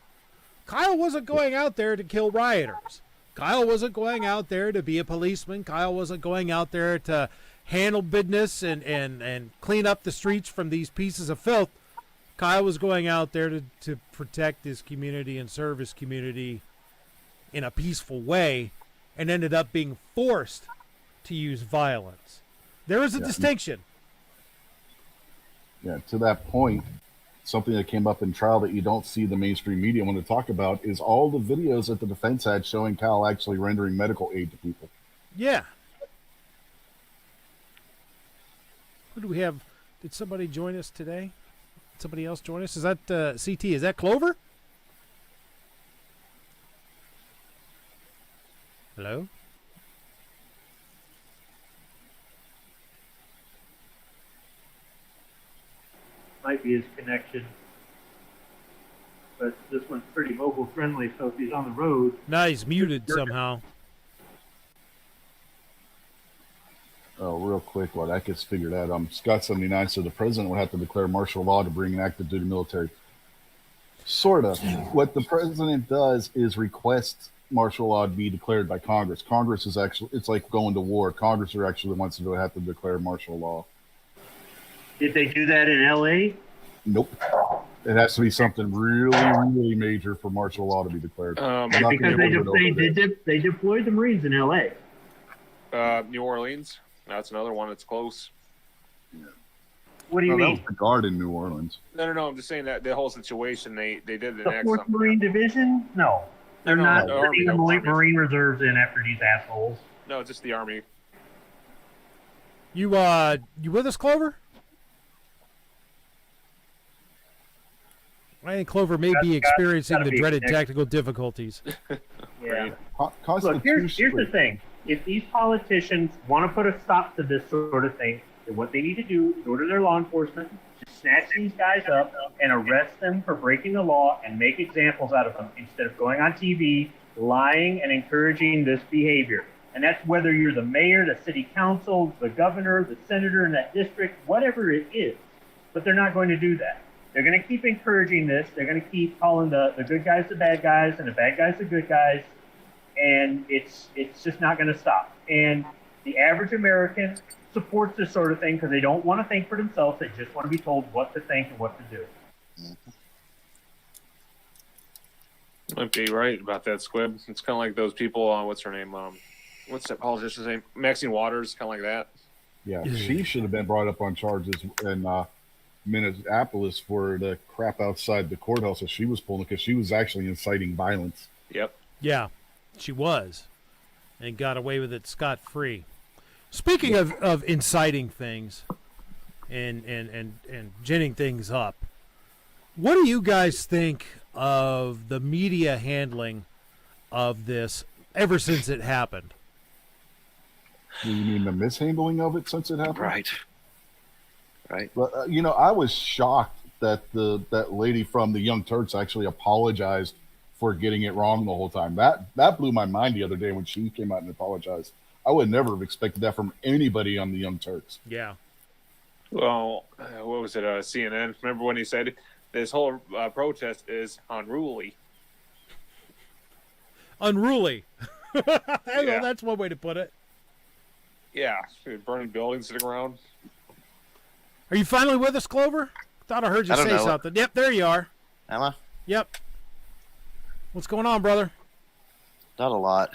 Kyle wasn't going out there to kill rioters. Kyle wasn't going out there to be a policeman. Kyle wasn't going out there to handle business and clean up the streets from these pieces of filth. Kyle was going out there to protect his community and serve his community in a peaceful way, and ended up being forced to use violence. There is a distinction. Yeah, to that point, something that came up in trial that you don't see the mainstream media want to talk about is all the videos that the defense had showing Kyle actually rendering medical aid to people. Yeah. Who do we have? Did somebody join us today? Somebody else join us? Is that CT? Is that Clover? Hello? Might be his connection. But this one's pretty mobile friendly, so if he's on the road... No, he's muted somehow. Oh, real quick, while that gets figured out, Scott 79 said the president would have to declare martial law to bring an active duty military. Sort of. What the president does is request martial law to be declared by Congress. Congress is actually, it's like going to war. Congress are actually the ones who have to declare martial law. Did they do that in L.A.? Nope. It has to be something really, really major for martial law to be declared. Because they deployed the Marines in L.A. New Orleans. That's another one that's close. Yeah. What do you mean? That was the Guard in New Orleans. No. I'm just saying that the whole situation, they did the next. The 4th Marine Division? No. They're not putting the Marine Reserves in after these assholes. No, just the Army. You with us, Clover? I think Clover may be experiencing the dreaded technical difficulties. Yeah. Look, here's the thing. If these politicians want to put a stop to this sort of thing, then what they need to do is order their law enforcement to snatch these guys up and arrest them for breaking the law and make examples out of them instead of going on TV, lying and encouraging this behavior. And that's whether you're the mayor, the city council, the governor, the senator in that district, whatever it is. But they're not going to do that. They're going to keep encouraging this. They're going to keep calling the good guys the bad guys and the bad guys the good guys. And it's just not going to stop. And the average American supports this sort of thing because they don't want to think for themselves. They just want to be told what to think and what to do. Might be right about that, Squib. It's kind of like those people. What's her name? What's that politician's name? Maxine Waters. Kind of like that. Yeah, she should have been brought up on charges in Minneapolis for the crap outside the courthouse that she was pulling because she was actually inciting violence. Yep. Yeah, she was, and got away with it scot-free. Speaking of inciting things and ginning things up, what do you guys think of the media handling of this ever since it happened? You mean the mishandling of it since it happened? Right. But I was shocked that that lady from the Young Turks actually apologized for getting it wrong the whole time. That blew my mind the other day when she came out and apologized. I would never have expected that from anybody on the Young Turks. Yeah. Well, what was it? CNN. Remember when he said this whole protest is unruly? Unruly. Yeah. That's one way to put it. Yeah, burning buildings sitting around. Are you finally with us, Clover? Thought I heard you I don't say know. something. Yep, there you are. Am I? Yep. What's going on, brother? Not a lot.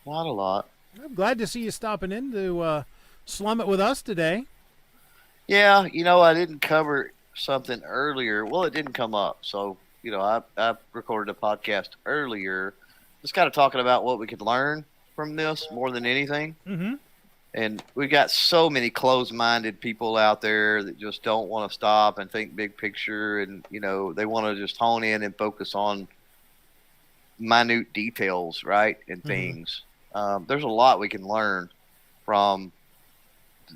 Not a lot. I'm glad to see you stopping in to slum it with us today. Yeah, I didn't cover something earlier. Well, it didn't come up. So, I recorded a podcast earlier just kind of talking about what we could learn from this more than anything. Mm-hmm. And we got so many closed-minded people out there that just don't want to stop and think big picture. And, they want to just hone in and focus on minute details, right, and things. There's a lot we can learn from,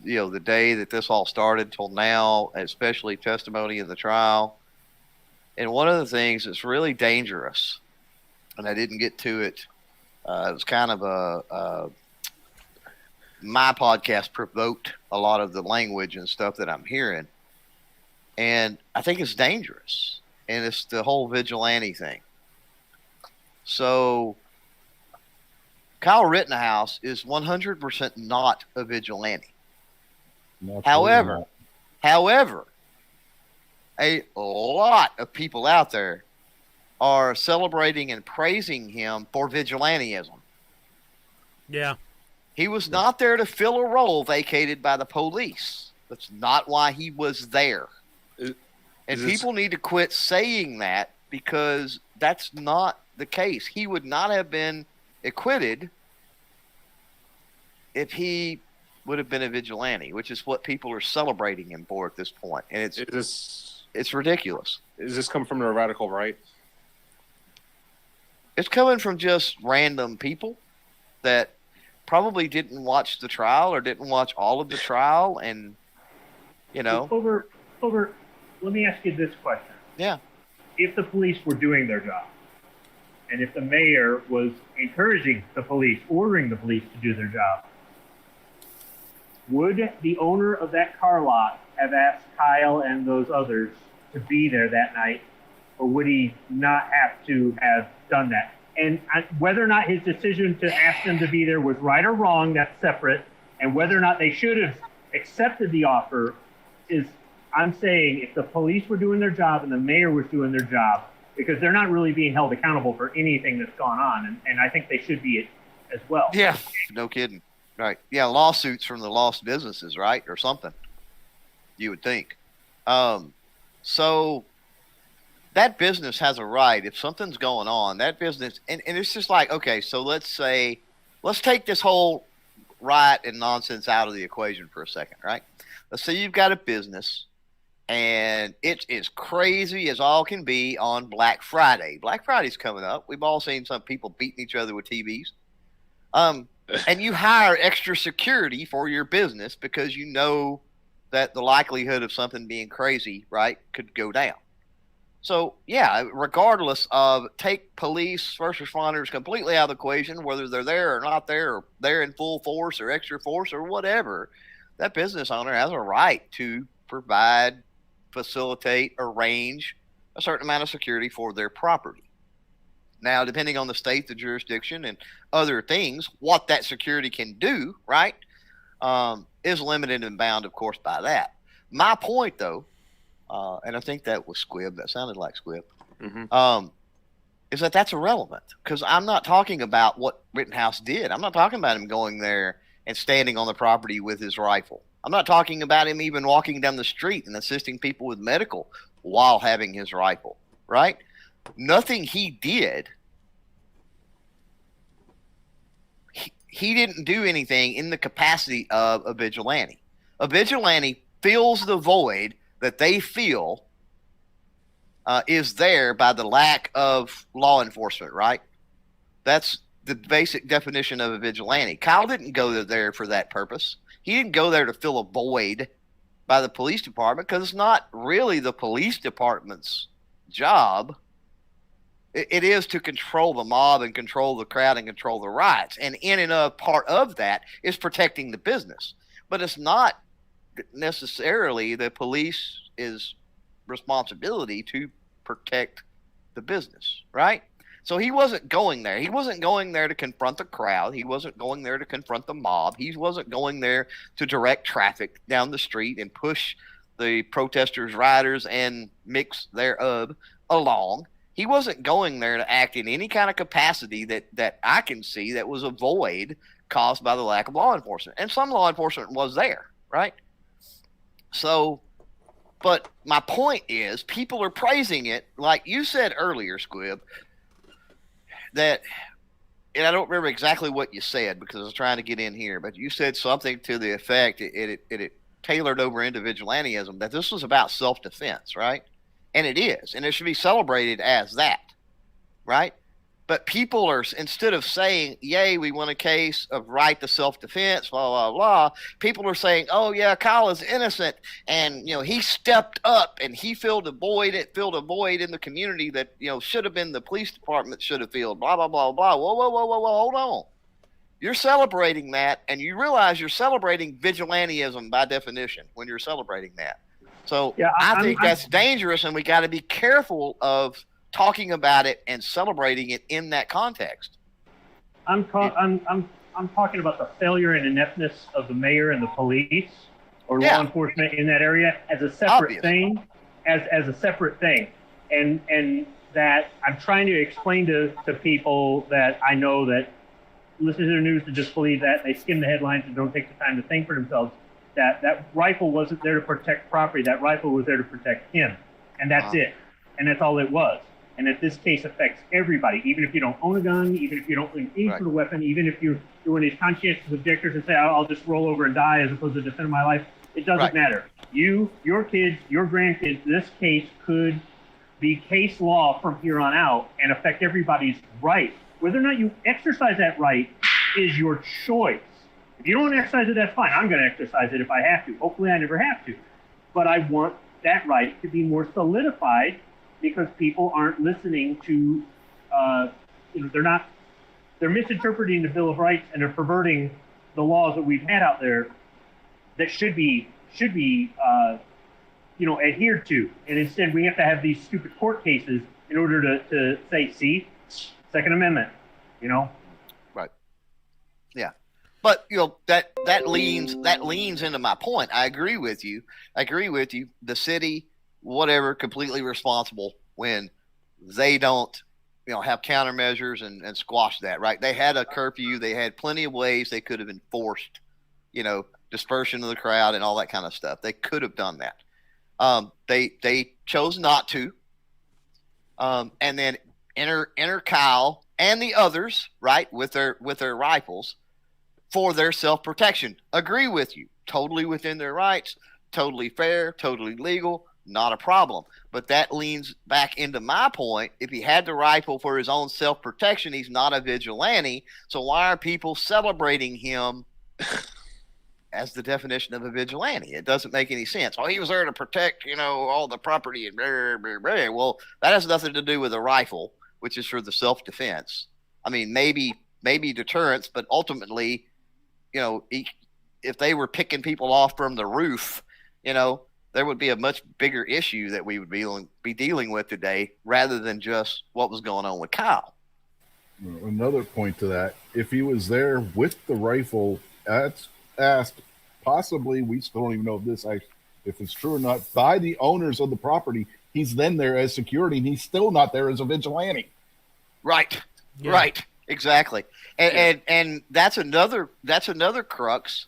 the day that this all started till now, especially testimony in the trial. And one of the things that's really dangerous, and I didn't get to it, it was kind of my podcast provoked a lot of the language and stuff that I'm hearing. And I think it's dangerous. And it's the whole vigilante thing. So Kyle Rittenhouse is 100% not a vigilante. However, a lot of people out there are celebrating and praising him for vigilantism. Yeah. He was not there to fill a role vacated by the police. That's not why he was there. And people need to quit saying that because that's not the case. He would not have been acquitted if he would have been a vigilante, which is what people are celebrating him for at this point. And it's ridiculous. Is this coming from the radical right? It's coming from just random people that probably didn't watch the trial or didn't watch all of the trial. And, Over, let me ask you this question. Yeah. If the police were doing their job, and if the mayor was encouraging the police, ordering the police to do their job, would the owner of that car lot have asked Kyle and those others to be there that night, or would he not have to have done that? And whether or not his decision to ask them to be there was right or wrong, that's separate. And whether or not they should have accepted the offer is, I'm saying, if the police were doing their job and the mayor was doing their job, because they're not really being held accountable for anything that's gone on. And I think they should be as well. Yeah, no kidding. Right. Yeah, lawsuits from the lost businesses, right? Or something, you would think. So that business has a right. If something's going on, that business, and it's just like, okay, so let's take this whole riot and nonsense out of the equation for a second, right? Let's say you've got a business and it's as crazy as all can be on Black Friday. Black Friday's coming up. We've all seen some people beating each other with TVs. And you hire extra security for your business because you know that the likelihood of something being crazy, right, could go down. So, yeah, regardless of take police, first responders completely out of the equation, whether they're there or not there, or they're in full force or extra force or whatever, that business owner has a right to provide, facilitate, arrange a certain amount of security for their property. Now, depending on the state, the jurisdiction, and other things, what that security can do, right, is limited and bound, of course, by that. My point, though, and I think that was Squibb. That sounded like Squibb. Mm-hmm. Is that's irrelevant because I'm not talking about what Rittenhouse did. I'm not talking about him going there and standing on the property with his rifle. I'm not talking about him even walking down the street and assisting people with medical while having his rifle, right? Nothing he did, he didn't do anything in the capacity of a vigilante. A vigilante fills the void that they feel is there by the lack of law enforcement, right? That's the basic definition of a vigilante. Kyle didn't go there for that purpose. He didn't go there to fill a void by the police department, because it's not really the police department's job. It is to control the mob and control the crowd and control the riots. And in and of part of that is protecting the business. But it's not necessarily the police's responsibility to protect the business, right? So he wasn't going there. He wasn't going there to confront the crowd. He wasn't going there to confront the mob. He wasn't going there to direct traffic down the street and push the protesters, rioters, and mix thereof along. He wasn't going there to act in any kind of capacity that I can see that was a void caused by the lack of law enforcement. And some law enforcement was there, right? So, but my point is, people are praising it, like you said earlier, Squib, that, and I don't remember exactly what you said because I was trying to get in here, but you said something to the effect, it tailored over individualism, that this was about self-defense, right? And it is, and it should be celebrated as that, right? But people are, instead of saying, yay, we won a case of right to self-defense, blah, blah, blah, people are saying, oh, yeah, Kyle is innocent, and, you know, he stepped up, and he filled a void in the community that, you know, should have been the police department should have filled, blah, blah, blah, blah. Whoa, hold on. You're celebrating that, and you realize you're celebrating vigilantism by definition when you're celebrating that. So yeah, I think that's dangerous, and we got to be careful of talking about it and celebrating it in that context. I'm talking about the failure and ineptness of the mayor and the police or law enforcement in that area as a separate thing, as a separate thing, and that I'm trying to explain to people that I know that listen to the news to just believe that they skim the headlines and don't take the time to think for themselves. That rifle wasn't there to protect property. That rifle was there to protect him, and that's it. And that's all it was. And that this case affects everybody, even if you don't own a gun, even if you don't aim for the weapon, even if you're one of these conscientious objectors and say, I'll just roll over and die as opposed to defend my life. It doesn't matter. You, your kids, your grandkids, this case could be case law from here on out and affect everybody's right. Whether or not you exercise that right is your choice. If you don't exercise it, that's fine. I'm going to exercise it if I have to. Hopefully I never have to. But I want that right to be more solidified because people aren't listening to, they're misinterpreting the Bill of Rights and they're perverting the laws that we've had out there that should be adhered to. And instead we have to have these stupid court cases in order to say, see, Second Amendment, Right. Yeah. But that leans into my point. I agree with you. The city, whatever, completely responsible when they don't, have countermeasures and squash that. Right? They had a curfew. They had plenty of ways they could have enforced, dispersion of the crowd and all that kind of stuff. They could have done that. They chose not to. And then enter Kyle and the others, right, with their rifles. For their self-protection. Agree with you. Totally within their rights, totally fair, totally legal, not a problem. But that leans back into my point. If he had the rifle for his own self-protection, he's not a vigilante. So why are people celebrating him as the definition of a vigilante? It doesn't make any sense. Oh, he was there to protect, all the property and blah, blah, blah. Well, that has nothing to do with a rifle, which is for the self-defense. I mean, maybe deterrence, but ultimately, if they were picking people off from the roof, there would be a much bigger issue that we would be dealing with today rather than just what was going on with Kyle. Another point to that, if he was there with the rifle, asked, possibly, we still don't even know if it's true or not, by the owners of the property, he's then there as security, and he's still not there as a vigilante. Right. Yeah. Right. Exactly. And that's another crux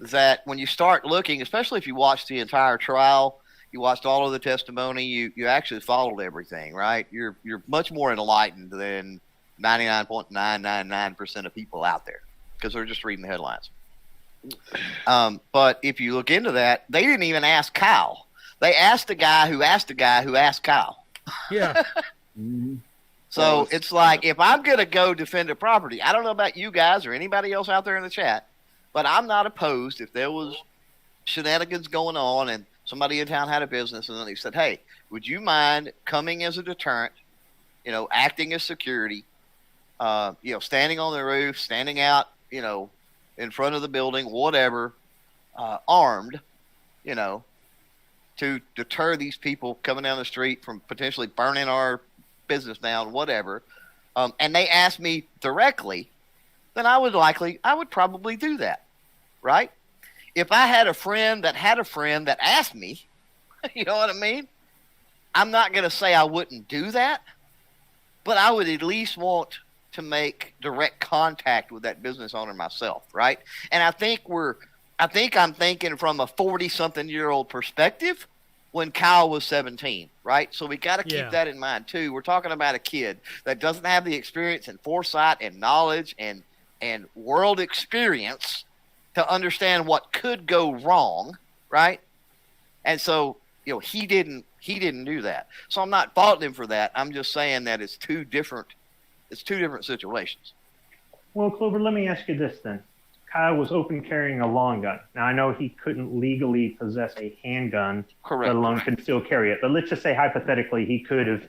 that when you start looking, especially if you watch the entire trial, you watched all of the testimony, you actually followed everything, right? You're much more enlightened than 99.999% of people out there because they're just reading the headlines. But if you look into that, they didn't even ask Kyle. They asked the guy who asked the guy who asked Kyle. Yeah. So it's like, if I'm going to go defend a property, I don't know about you guys or anybody else out there in the chat, but I'm not opposed if there was shenanigans going on and somebody in town had a business and then they said, hey, would you mind coming as a deterrent, acting as security, standing on the roof, standing out, in front of the building, whatever, armed, to deter these people coming down the street from potentially burning our business down, whatever, and they asked me directly, then I would probably do that, right? If I had a friend that asked me, you know what I mean? I'm not going to say I wouldn't do that, but I would at least want to make direct contact with that business owner myself, right? And I think I'm thinking from a 40-something-year-old perspective when Kyle was 17, right? So we got to keep that in mind too. We're talking about a kid that doesn't have the experience and foresight and knowledge and world experience to understand what could go wrong, right? And so, he didn't do that. So I'm not faulting him for that. I'm just saying that it's two different situations. Well, Clover, let me ask you this then. Kyle was open carrying a long gun. Now, I know he couldn't legally possess a handgun, correct, let alone conceal carry it. But let's just say hypothetically he could have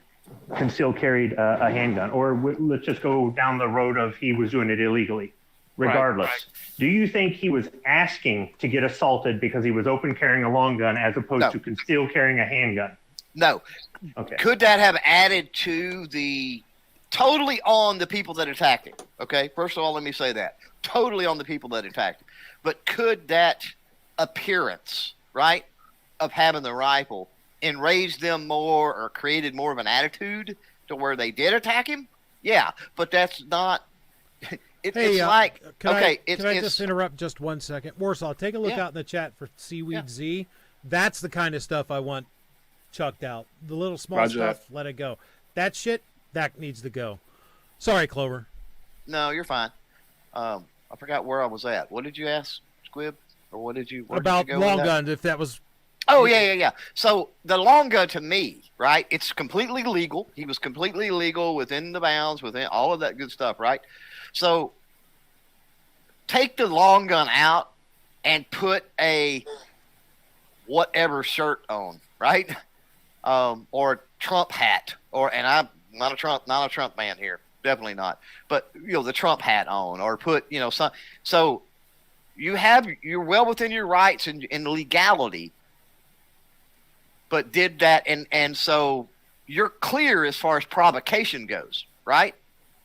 concealed carried a handgun. Or let's just go down the road of he was doing it illegally. Regardless, right. Do you think he was asking to get assaulted because he was open carrying a long gun as opposed to concealed carrying a handgun? No. Okay. Could that have added to the totally on the people that attacked him? Okay. First of all, let me say that. Totally on the people that attacked him. But could that appearance, right, of having the rifle enraged them more or created more of an attitude to where they did attack him? Yeah. But that's not. Can I just interrupt just 1 second? Warsaw, take a look out in the chat for Seaweed Z. That's the kind of stuff I want chucked out. The little small stuff, let it go. That shit, that needs to go. Sorry, Clover. No, you're fine. I forgot where I was at. What did you ask, Squib? Or what did you? About did you go long with gun, if that was. Oh, yeah. So the long gun to me, right? It's completely legal. He was completely legal within the bounds, within all of that good stuff, right? So take the long gun out and put a whatever shirt on, right? Or Trump hat, and I'm not a Trump man here, definitely not. But the Trump hat on, or put some. So you're well within your rights and legality, but did that, and so you're clear as far as provocation goes, right?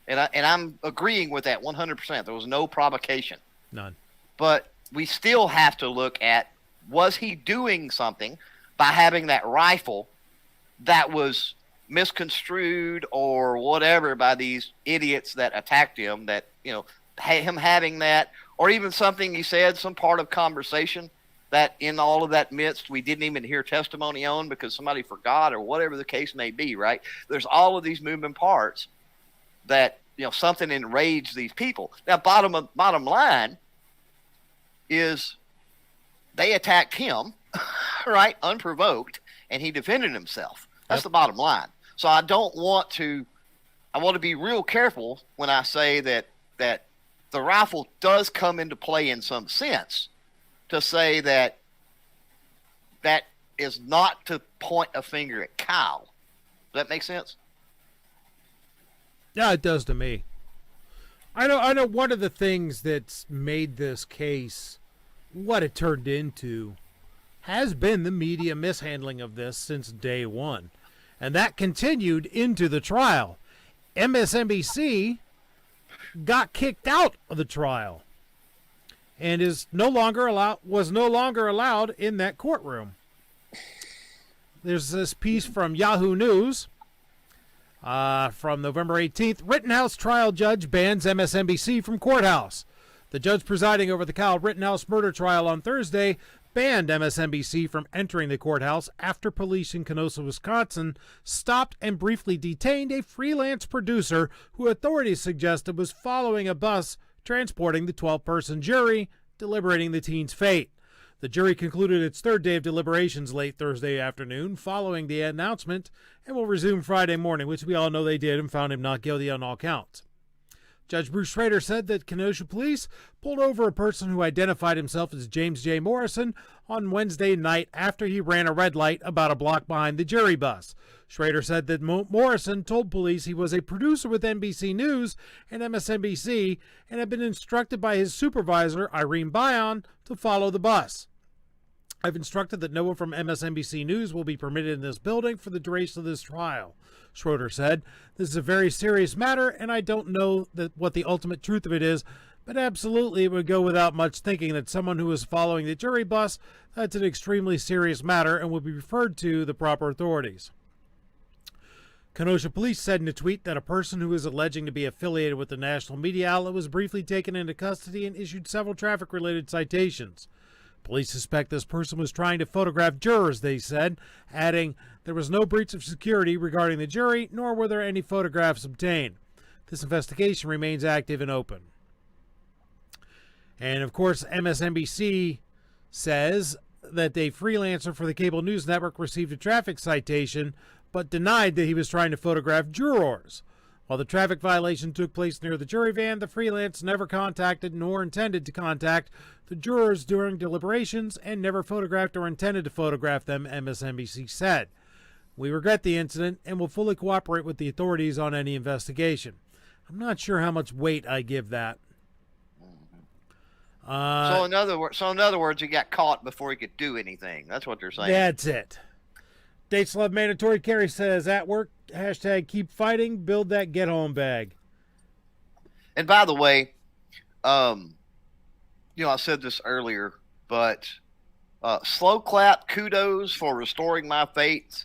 And I'm agreeing with that 100%. There was no provocation. None. But we still have to look at, was he doing something by having that rifle that was misconstrued or whatever by these idiots that attacked him, that, him having that, or even something he said, some part of conversation that in all of that midst we didn't even hear testimony on because somebody forgot or whatever the case may be, right? There's all of these moving parts that something enraged these people. Now, bottom line is they attacked him, right, unprovoked, and he defended himself. That's the bottom line. So I want to be real careful when I say that the rifle does come into play in some sense, to say that is not to point a finger at Kyle. Does that make sense? Yeah, it does to me. I know one of the things that's made this case what it turned into has been the media mishandling of this since day one. And that continued into the trial. MSNBC got kicked out of the trial and was no longer allowed in that courtroom. There's this piece from Yahoo News. From November 18th, Rittenhouse trial judge bans MSNBC from courthouse. The judge presiding over the Kyle Rittenhouse murder trial on Thursday banned MSNBC from entering the courthouse after police in Kenosha, Wisconsin, stopped and briefly detained a freelance producer who authorities suggested was following a bus transporting the 12-person jury deliberating the teen's fate. The jury concluded its third day of deliberations late Thursday afternoon following the announcement and will resume Friday morning, which we all know they did, and found him not guilty on all counts. Judge Bruce Schrader said that Kenosha police pulled over a person who identified himself as James J. Morrison on Wednesday night after he ran a red light about a block behind the jury bus. Schrader said that Morrison told police he was a producer with NBC News and MSNBC and had been instructed by his supervisor, Irene Bion, to follow the bus. I've instructed that no one from MSNBC News will be permitted in this building for the duration of this trial, Schroeder said. This is a very serious matter, and I don't know what the ultimate truth of it is, but absolutely it would go without much thinking that someone who is following the jury bus, that's an extremely serious matter and will be referred to the proper authorities. Kenosha police said in a tweet that a person who is alleging to be affiliated with the national media outlet was briefly taken into custody and issued several traffic-related citations. Police suspect this person was trying to photograph jurors, they said, adding, there was no breach of security regarding the jury, nor were there any photographs obtained. This investigation remains active and open. And, of course, MSNBC says that a freelancer for the cable news network received a traffic citation, but denied that he was trying to photograph jurors. While the traffic violation took place near the jury van, the freelance never contacted nor intended to contact the jurors during deliberations and never photographed or intended to photograph them, MSNBC said. We regret the incident and will fully cooperate with the authorities on any investigation. I'm not sure how much weight I give that. So in other words, he got caught before he could do anything. That's what they're saying. That's it. Dates love mandatory carry says at work, hashtag keep fighting, build that get home bag. And by the way, I said this earlier, but slow clap, kudos for restoring my faith.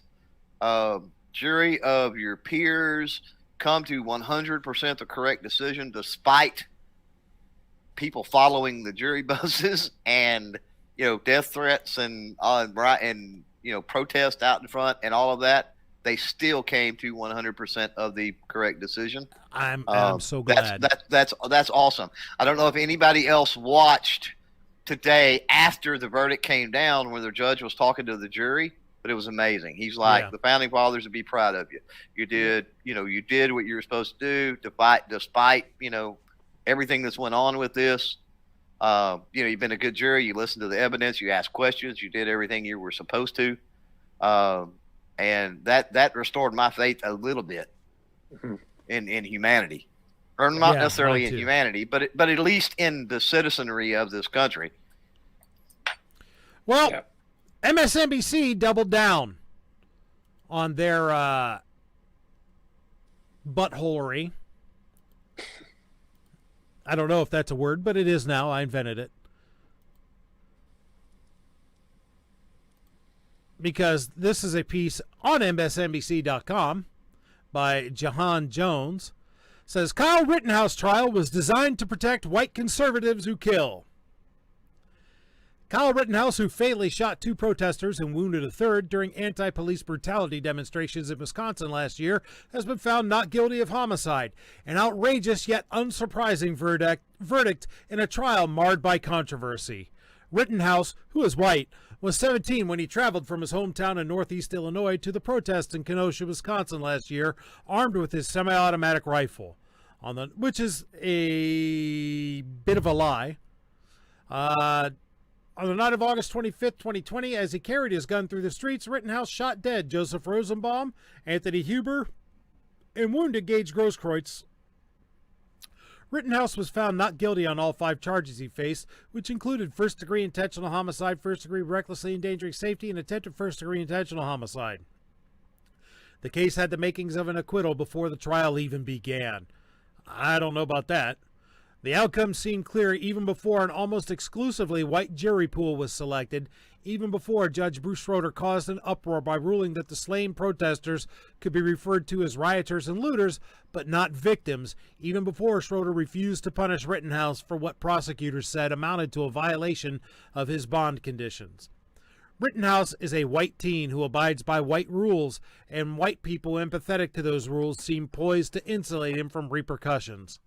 Jury of your peers come to 100% the correct decision despite people following the jury buses and death threats and protest out in front and all of that. They still came to 100% of the correct decision. I'm so glad. That's awesome. I don't know if anybody else watched today after the verdict came down where the judge was talking to the jury, but it was amazing. He's like, The founding fathers would be proud of you. You did what you were supposed to do despite everything that's went on with this. You've been a good jury. You listened to the evidence. You asked questions. You did everything you were supposed to. And that restored my faith a little bit in humanity, or not necessarily in humanity, but at least in the citizenry of this country. Well, MSNBC doubled down on their buttholery. I don't know if that's a word, but it is now. I invented it. Because this is a piece on MSNBC.com by Jahan Jones. Says, Kyle Rittenhouse trial was designed to protect white conservatives who kill. Kyle Rittenhouse, who fatally shot 2 protesters and wounded a third during anti-police brutality demonstrations in Wisconsin last year, has been found not guilty of homicide, an outrageous yet unsurprising verdict in a trial marred by controversy. Rittenhouse, who is white, was 17 when he traveled from his hometown in northeast Illinois to the protests in Kenosha, Wisconsin last year, armed with his semi-automatic rifle, which is a bit of a lie. On the night of August 25th, 2020, as he carried his gun through the streets, Rittenhouse shot dead Joseph Rosenbaum, Anthony Huber, and wounded Gage Grosskreutz. Rittenhouse was found not guilty on all 5 charges he faced, which included first-degree intentional homicide, first-degree recklessly endangering safety, and attempted first-degree intentional homicide. The case had the makings of an acquittal before the trial even began. I don't know about that. The outcome seemed clear even before an almost exclusively white jury pool was selected, even before Judge Bruce Schroeder caused an uproar by ruling that the slain protesters could be referred to as rioters and looters, but not victims, even before Schroeder refused to punish Rittenhouse for what prosecutors said amounted to a violation of his bond conditions. Rittenhouse is a white teen who abides by white rules, and white people empathetic to those rules seem poised to insulate him from repercussions.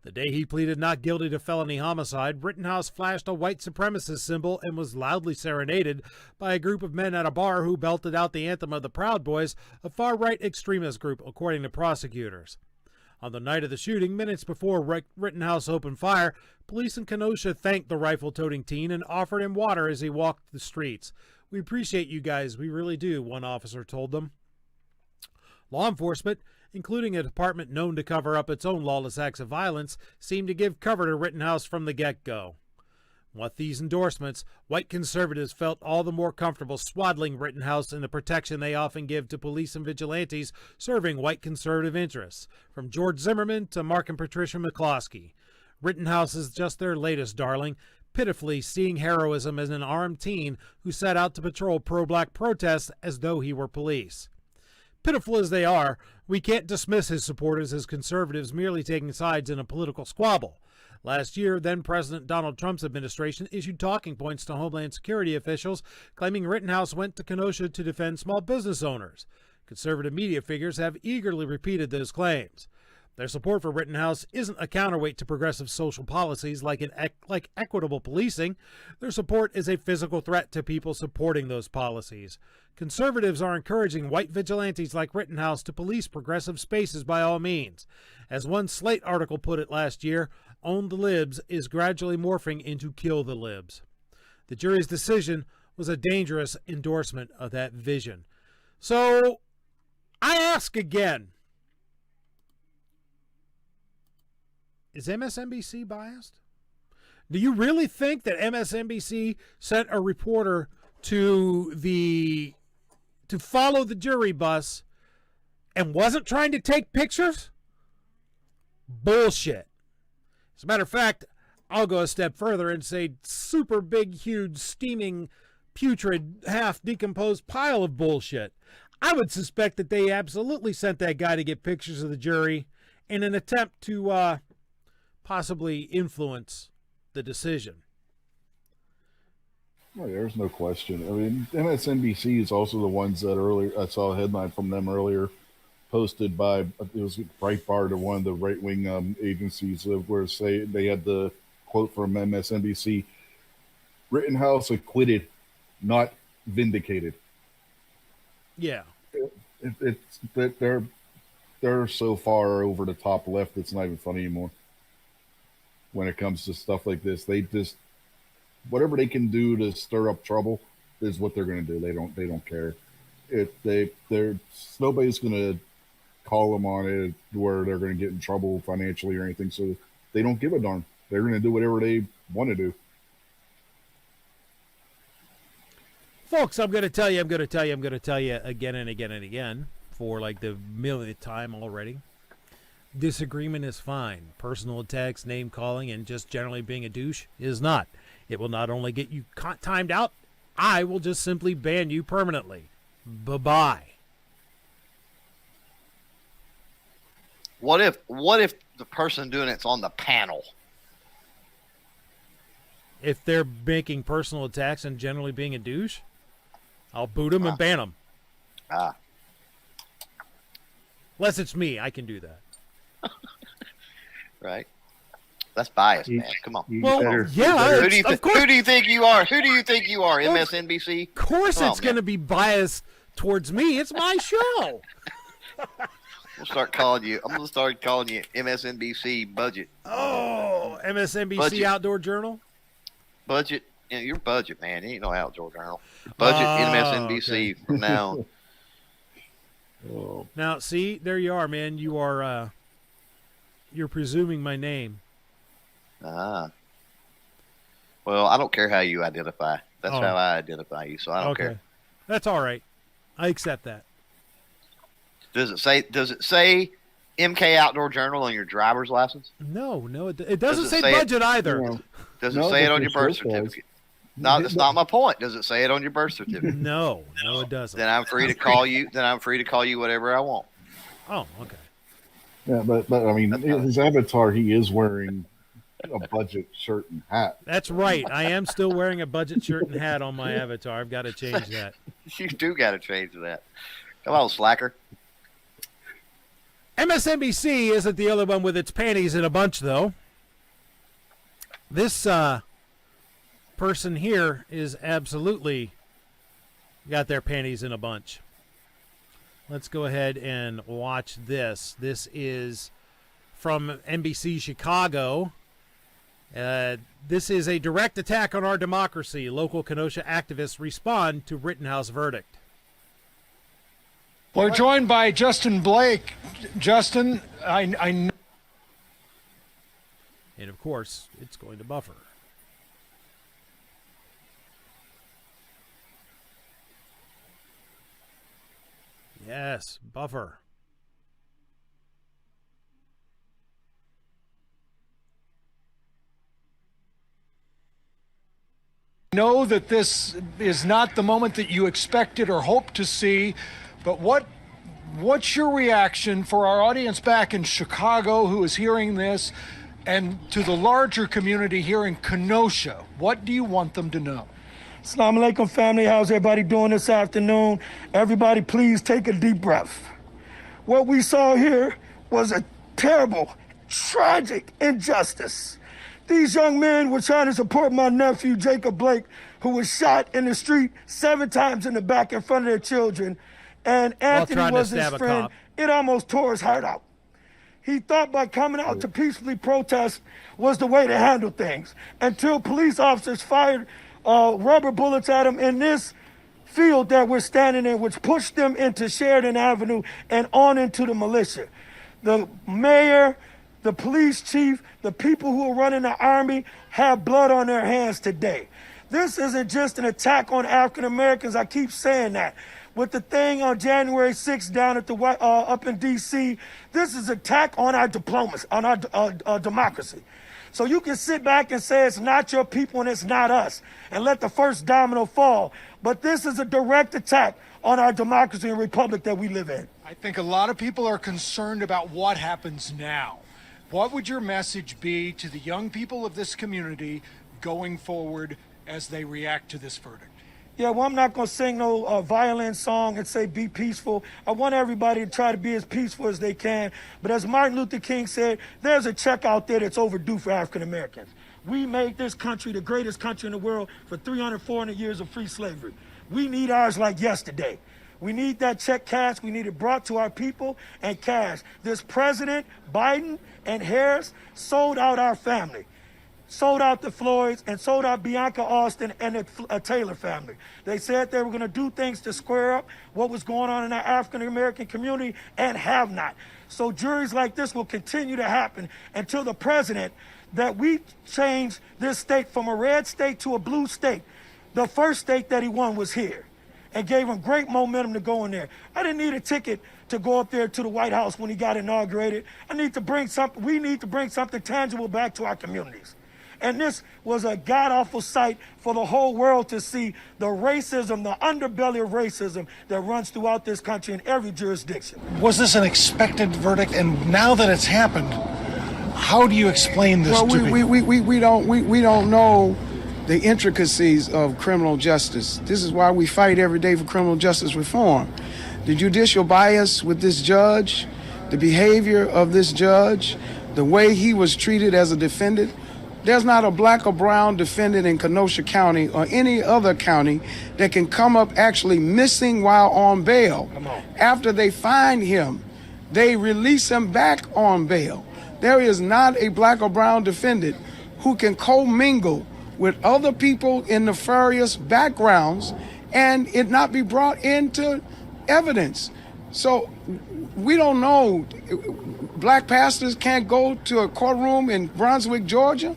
The day he pleaded not guilty to felony homicide, Rittenhouse flashed a white supremacist symbol and was loudly serenaded by a group of men at a bar who belted out the anthem of the Proud Boys, a far-right extremist group, according to prosecutors. On the night of the shooting, minutes before Rittenhouse opened fire, police in Kenosha thanked the rifle-toting teen and offered him water as he walked the streets. "We appreciate you guys, we really do," one officer told them. Law enforcement, including a department known to cover up its own lawless acts of violence, seemed to give cover to Rittenhouse from the get-go. With these endorsements, white conservatives felt all the more comfortable swaddling Rittenhouse in the protection they often give to police and vigilantes serving white conservative interests, from George Zimmerman to Mark and Patricia McCloskey. Rittenhouse is just their latest darling, pitifully seeing heroism as an armed teen who set out to patrol pro-black protests as though he were police. Pitiful as they are, we can't dismiss his supporters as conservatives merely taking sides in a political squabble. Last year, then-President Donald Trump's administration issued talking points to Homeland Security officials claiming Rittenhouse went to Kenosha to defend small business owners. Conservative media figures have eagerly repeated those claims. Their support for Rittenhouse isn't a counterweight to progressive social policies like equitable policing. Their support is a physical threat to people supporting those policies. Conservatives are encouraging white vigilantes like Rittenhouse to police progressive spaces by all means. As one Slate article put it last year, "Own the Libs" is gradually morphing into "Kill the Libs." The jury's decision was a dangerous endorsement of that vision. So, I ask again, is MSNBC biased? Do you really think that MSNBC sent a reporter to follow the jury bus and wasn't trying to take pictures? Bullshit. As a matter of fact, I'll go a step further and say super big, huge, steaming, putrid, half decomposed pile of bullshit. I would suspect that they absolutely sent that guy to get pictures of the jury in an attempt to possibly influence the decision. Well, there's no question. I mean, MSNBC is also the ones that earlier, I saw a headline from them earlier, posted by, it was Breitbart or one of the right-wing agencies, where they had the quote from MSNBC, "Rittenhouse acquitted, not vindicated." Yeah. It's that they're so far over the top left, it's not even funny anymore. When it comes to stuff like this, they just, whatever they can do to stir up trouble is what they're going to do. They don't care. Nobody's going to call them on it where they're going to get in trouble financially or anything. So they don't give a darn. They're going to do whatever they want to do. Folks, I'm going to tell you again and again and again for like the millionth time already. Disagreement is fine. Personal attacks, name calling, and just generally being a douche is not. It will not only get you timed out, I will just simply ban you permanently. Bye-bye. What if the person doing it's on the panel? If they're making personal attacks and generally being a douche, I'll boot them and ban them. Unless it's me, I can do that. Right. That's biased, man. Come on. Well, yeah. Who do you think you are? Who do you think you are? MSNBC? Of course it's going to be biased towards me. It's my show. I'm going to start calling you MSNBC Budget. Oh, MSNBC Budget. Outdoor Journal? Budget. Yeah, you're Budget, man. You ain't no Outdoor Journal. Budget MSNBC okay. from now Oh. Now, see, there you are, man. You are, you're presuming my name. Well, I don't care how you identify. That's how I identify you, so I don't care. That's all right. I accept that. Does it say MK Outdoor Journal on your driver's license? No, it doesn't say budget either. No. Does it No, say it but on your your birth shirt does. certificate? No, that's not my point. Does it say it on your birth certificate? No, it doesn't. Then I'm free to call you. Then I'm free to call you whatever I want. Oh, okay. Yeah, but I mean, his avatar, he is wearing a budget shirt and hat. That's right. I am still wearing a budget shirt and hat on my avatar. I've got to change that. You do got to change that. Come on, slacker. MSNBC isn't the only one with its panties in a bunch, though. This person here is absolutely got their panties in a bunch. Let's go ahead and watch this. This is from NBC Chicago. This is a direct attack on our democracy. Local Kenosha activists respond to Rittenhouse verdict. We're joined by Justin Blake. Justin, I know. And of course, it's going to buffer. Yes, buffer. Know that this is not the moment that you expected or hoped to see, but what's your reaction for our audience back in Chicago who is hearing this, and to the larger community here in Kenosha? What do you want them to know? Assalamu alaikum, family. How's everybody doing this afternoon? Everybody, please take a deep breath. What we saw here was a terrible, tragic injustice. These young men were trying to support my nephew, Jacob Blake, who was shot in the street 7 times in the back in front of their children. And Anthony was his friend. It almost tore his heart out. He thought by coming out to peacefully protest was the way to handle things, until police officers fired rubber bullets at him in this field that we're standing in, which pushed them into Sheridan Avenue and on into the militia. The mayor, the police chief, the people who are running the army have blood on their hands today. This isn't just an attack on African Americans. I keep saying that. With the thing on January 6th down at the up in D.C., this is an attack on our diplomacy, on our democracy. So you can sit back and say it's not your people and it's not us, and let the first domino fall. But this is a direct attack on our democracy and republic that we live in. I think a lot of people are concerned about what happens now. What would your message be to the young people of this community going forward as they react to this verdict? Yeah, well, I'm not going to sing no violin song and say be peaceful. I want everybody to try to be as peaceful as they can. But as Martin Luther King said, there's a check out there that's overdue for African Americans. We made this country the greatest country in the world for 300, 400 years of free slavery. We need ours like yesterday. We need that check cashed. We need it brought to our people and cashed. This president, Biden and Harris, sold out our family. Sold out the Floyds and sold out Bianca Austin and the Taylor family. They said they were going to do things to square up what was going on in our African-American community and have not. So juries like this will continue to happen until the president, that we change this state from a red state to a blue state. The first state that he won was here and gave him great momentum to go in there. I didn't need a ticket to go up there to the White House when he got inaugurated. We need to bring something tangible back to our communities. And this was a god-awful sight for the whole world to see, the racism, the underbelly of racism that runs throughout this country in every jurisdiction. Was this an expected verdict? And now that it's happened, how do you explain this to people? We don't know the intricacies of criminal justice. This is why we fight every day for criminal justice reform. The judicial bias with this judge, the behavior of this judge, the way he was treated as a defendant. There's not a black or brown defendant in Kenosha County or any other county that can come up actually missing while on bail. After they find him, they release him back on bail. There is not a black or brown defendant who can commingle with other people in nefarious backgrounds and it not be brought into evidence. So we don't know. Black pastors can't go to a courtroom in Brunswick, Georgia.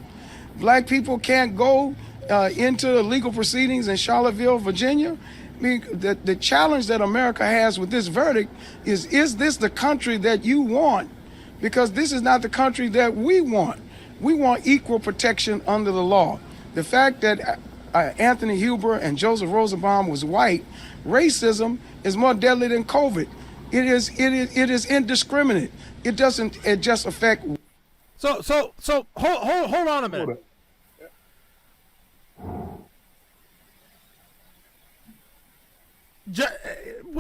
Black people can't go into legal proceedings in Charlottesville, Virginia. I mean, the challenge that America has with this verdict is this the country that you want? Because this is not the country that we want. We want equal protection under the law. The fact that Anthony Huber and Joseph Rosenbaum was white, racism is more deadly than COVID. It is indiscriminate. It just affect. So hold on a minute.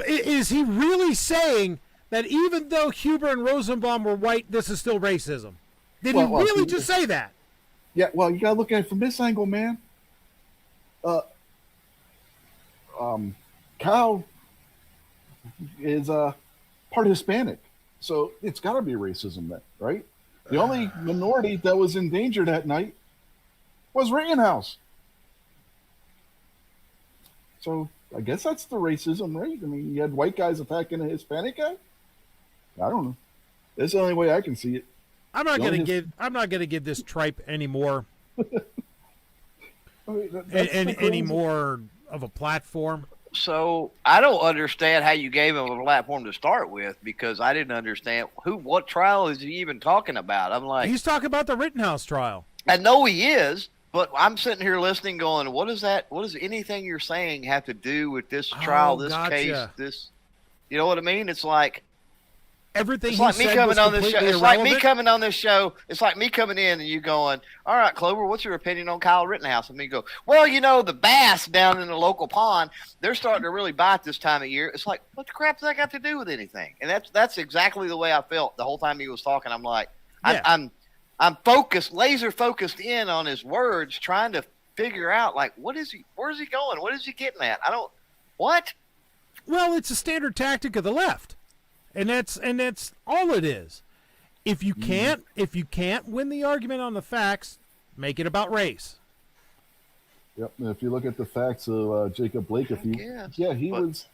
Is he really saying that even though Huber and Rosenbaum were white, this is still racism? Did he really just say that? Yeah, well, you gotta look at it from this angle, man. Kyle is part Hispanic, so it's got to be racism then, right? The only minority that was in danger that night was Rittenhouse. So I guess that's the racism, right? I mean, you had white guys attacking a Hispanic guy. I don't know. That's the only way I can see it. I'm not gonna give this tripe any more any more of a platform. So I don't understand how you gave him a platform to start with, because I didn't understand what trial is he even talking about. I'm like, he's talking about the Rittenhouse trial. I know he is, but I'm sitting here listening, going, "What is that? What does anything you're saying have to do with this trial, this case, this?" You know what I mean? It's like everything. It's like me coming on this show. It's like me coming on this show. It's like me coming in and you going, "All right, Clover, what's your opinion on Kyle Rittenhouse?" And me go, "Well, you know, the bass down in the local pond, they're starting to really bite this time of year." It's like, what the crap does that got to do with anything? And that's exactly the way I felt the whole time he was talking. I'm like, I'm focused, laser focused in on his words, trying to figure out, like, where's he going? What is he getting at? What? Well, it's a standard tactic of the left. And that's all it is. If you can't win the argument on the facts, make it about race. Yep. And if you look at the facts of Jacob Blake, he was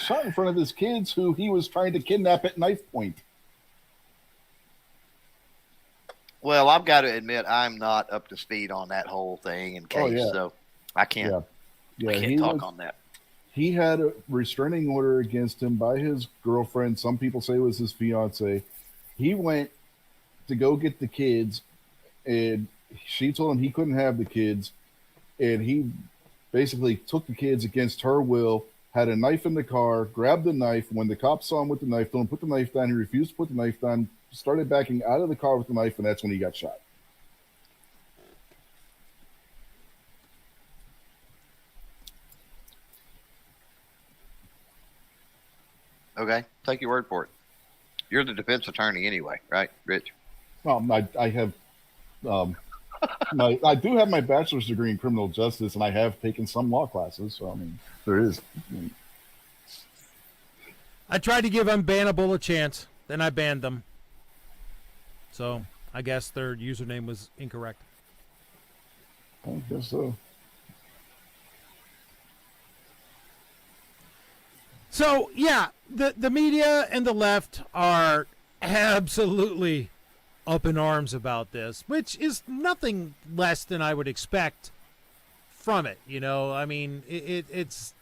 shot in front of his kids who he was trying to kidnap at knife point. Well, I've got to admit, I'm not up to speed on that whole thing and case, so I can't. I can't talk on that. He had a restraining order against him by his girlfriend. Some people say it was his fiance. He went to go get the kids, and she told him he couldn't have the kids. And he basically took the kids against her will, had a knife in the car, grabbed the knife. When the cops saw him with the knife, told him put the knife down. He refused to put the knife down, started backing out of the car with the knife, and that's when he got shot. Okay, take your word for it. You're the defense attorney anyway, right, Rich? Well, I have, I do have my bachelor's degree in criminal justice, and I have taken some law classes. So I mean, there is. I tried to give Unbannable a chance, then I banned them. So I guess their username was incorrect. I guess so. So, yeah, the media and the left are absolutely up in arms about this, which is nothing less than I would expect from it. You know, I mean, it's...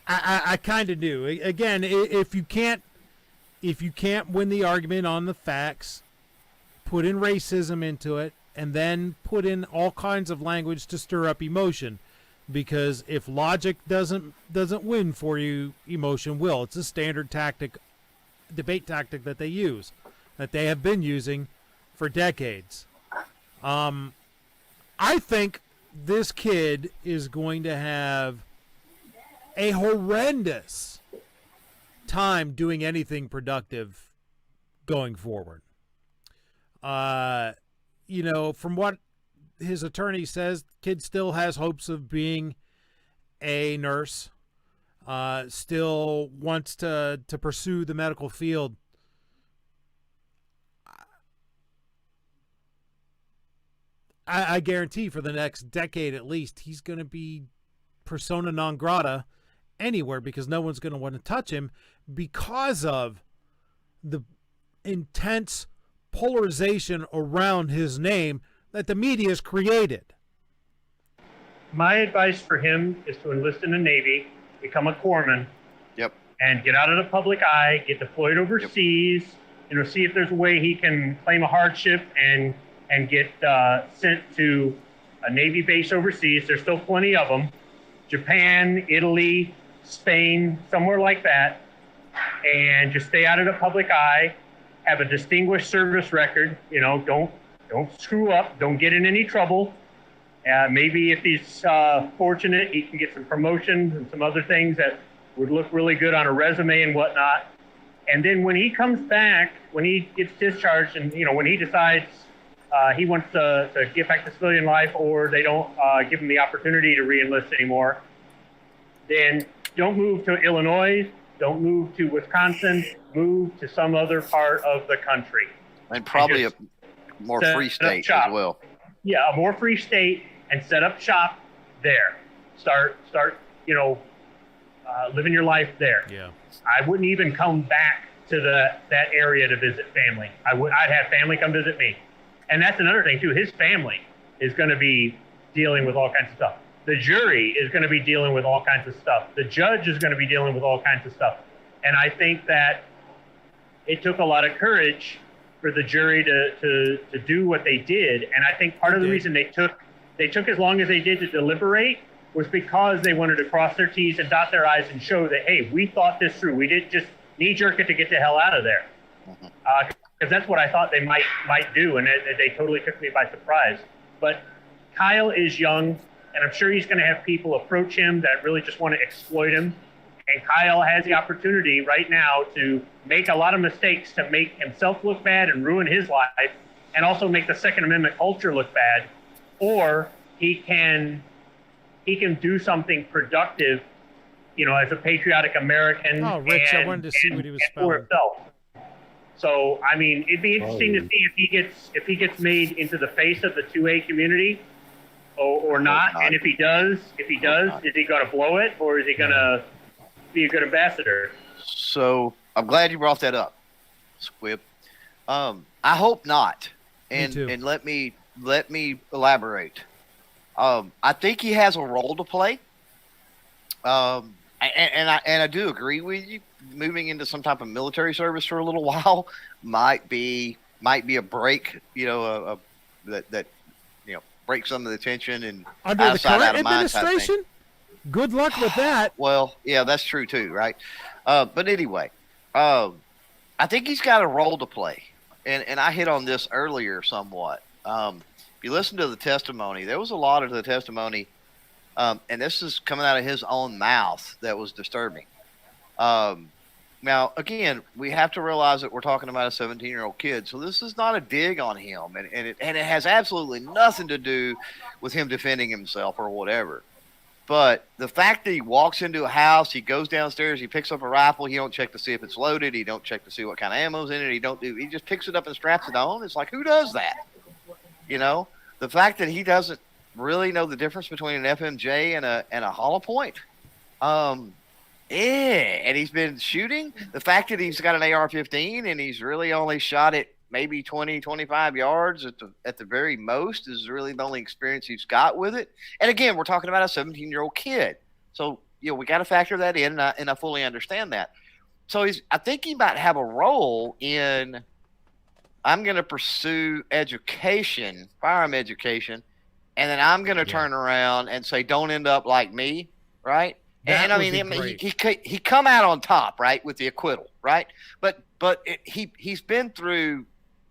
I kind of do. Again, if you can't win the argument on the facts, put in racism into it, and then put in all kinds of language to stir up emotion. Because if logic doesn't win for you, emotion will. It's a standard debate tactic that they use, that they have been using for decades. I think this kid is going to have a horrendous time doing anything productive going forward. You know, from what his attorney says, kid still has hopes of being a nurse, still wants to pursue the medical field. I guarantee for the next decade at least, he's going to be persona non grata anywhere, because no one's going to want to touch him because of the intense polarization around his name that the media has created. My advice for him is to enlist in the Navy, become a corpsman, and get out of the public eye, get deployed overseas, you know, see if there's a way he can claim a hardship and get sent to a Navy base overseas. There's still plenty of them. Japan, Italy, Spain, somewhere like that. And just stay out of the public eye. Have a distinguished service record. Don't screw up. Don't get in any trouble. Maybe if he's fortunate, he can get some promotions and some other things that would look really good on a resume and whatnot. And then when he comes back, when he gets discharged, and when he decides he wants to get back to civilian life, or they don't give him the opportunity to re-enlist anymore, then don't move to Illinois, don't move to Wisconsin, move to some other part of the country. And probably a more free state as well. Yeah, a more free state, and set up shop there. Start living your life there. Yeah. I wouldn't even come back to that area to visit family. I'd have family come visit me. And that's another thing too. His family is going to be dealing with all kinds of stuff. The jury is going to be dealing with all kinds of stuff. The judge is going to be dealing with all kinds of stuff. And I think that it took a lot of courage for the jury to do what they did. And I think part of the reason they took as long as they did to deliberate was because they wanted to cross their T's and dot their I's and show that, hey, we thought this through. We didn't just knee-jerk it to get the hell out of there. Because that's what I thought they might do, and they totally took me by surprise. But Kyle is young, and I'm sure he's going to have people approach him that really just want to exploit him. And Kyle has the opportunity right now to make a lot of mistakes to make himself look bad and ruin his life, and also make the Second Amendment culture look bad. Or he can do something productive, as a patriotic American. Oh, Rich, I wanted to see what he was spelling. So, I mean, it'd be interesting to see if he gets made into the face of the 2A community or not. And if he does, is he going to blow it, or is he going to be a good ambassador? So I'm glad you brought that up, Squib. I hope not. And let me elaborate. I think he has a role to play. And I do agree with you. Moving into some type of military service for a little while might be a break, that break some of the tension and under the current administration. Good luck with that. Well, yeah, that's true too, right? But anyway, I think he's got a role to play, and I hit on this earlier somewhat. If you listen to the testimony, there was a lot of the testimony, and this is coming out of his own mouth, that was disturbing. Now, again, we have to realize that we're talking about a 17-year-old kid, so this is not a dig on him, and it has absolutely nothing to do with him defending himself or whatever. But the fact that he walks into a house, he goes downstairs, he picks up a rifle, he don't check to see if it's loaded, he don't check to see what kind of ammo's in it, he just picks it up and straps it on. It's like, who does that? The fact that he doesn't really know the difference between an FMJ and a hollow point. And he's been shooting. The fact that he's got an AR-15 and he's really only shot it maybe 20, 25 yards at the very most is really the only experience he's got with it. And again, we're talking about a 17-year-old kid. So, we got to factor that in, and I fully understand that. So I think he might have a role in, I'm going to pursue education, firearm education, and then I'm going to turn around and say, don't end up like me, right? And I mean, he come out on top, right, with the acquittal, right? But he's been through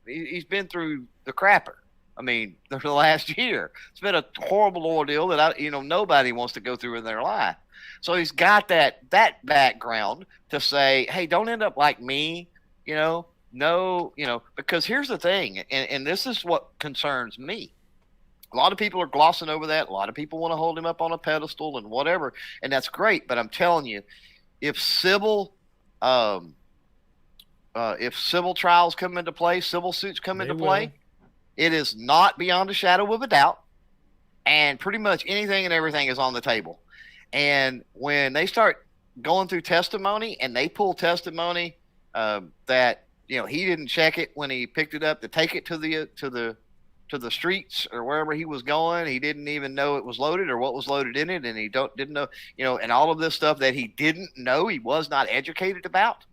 the crapper. I mean, the last year, it's been a horrible ordeal that nobody wants to go through in their life. So he's got that background to say, hey, don't end up like me, because here's the thing, and this is what concerns me. A lot of people are glossing over that. A lot of people want to hold him up on a pedestal and whatever, and that's great. But I'm telling you, if civil trials come into play, civil suits come into play, it is not beyond a shadow of a doubt, and pretty much anything and everything is on the table. And when they start going through testimony and they pull testimony that he didn't check it when he picked it up to take it to the streets or wherever he was going, he didn't even know it was loaded or what was loaded in it, and he didn't know, and all of this stuff that he didn't know, he was not educated about.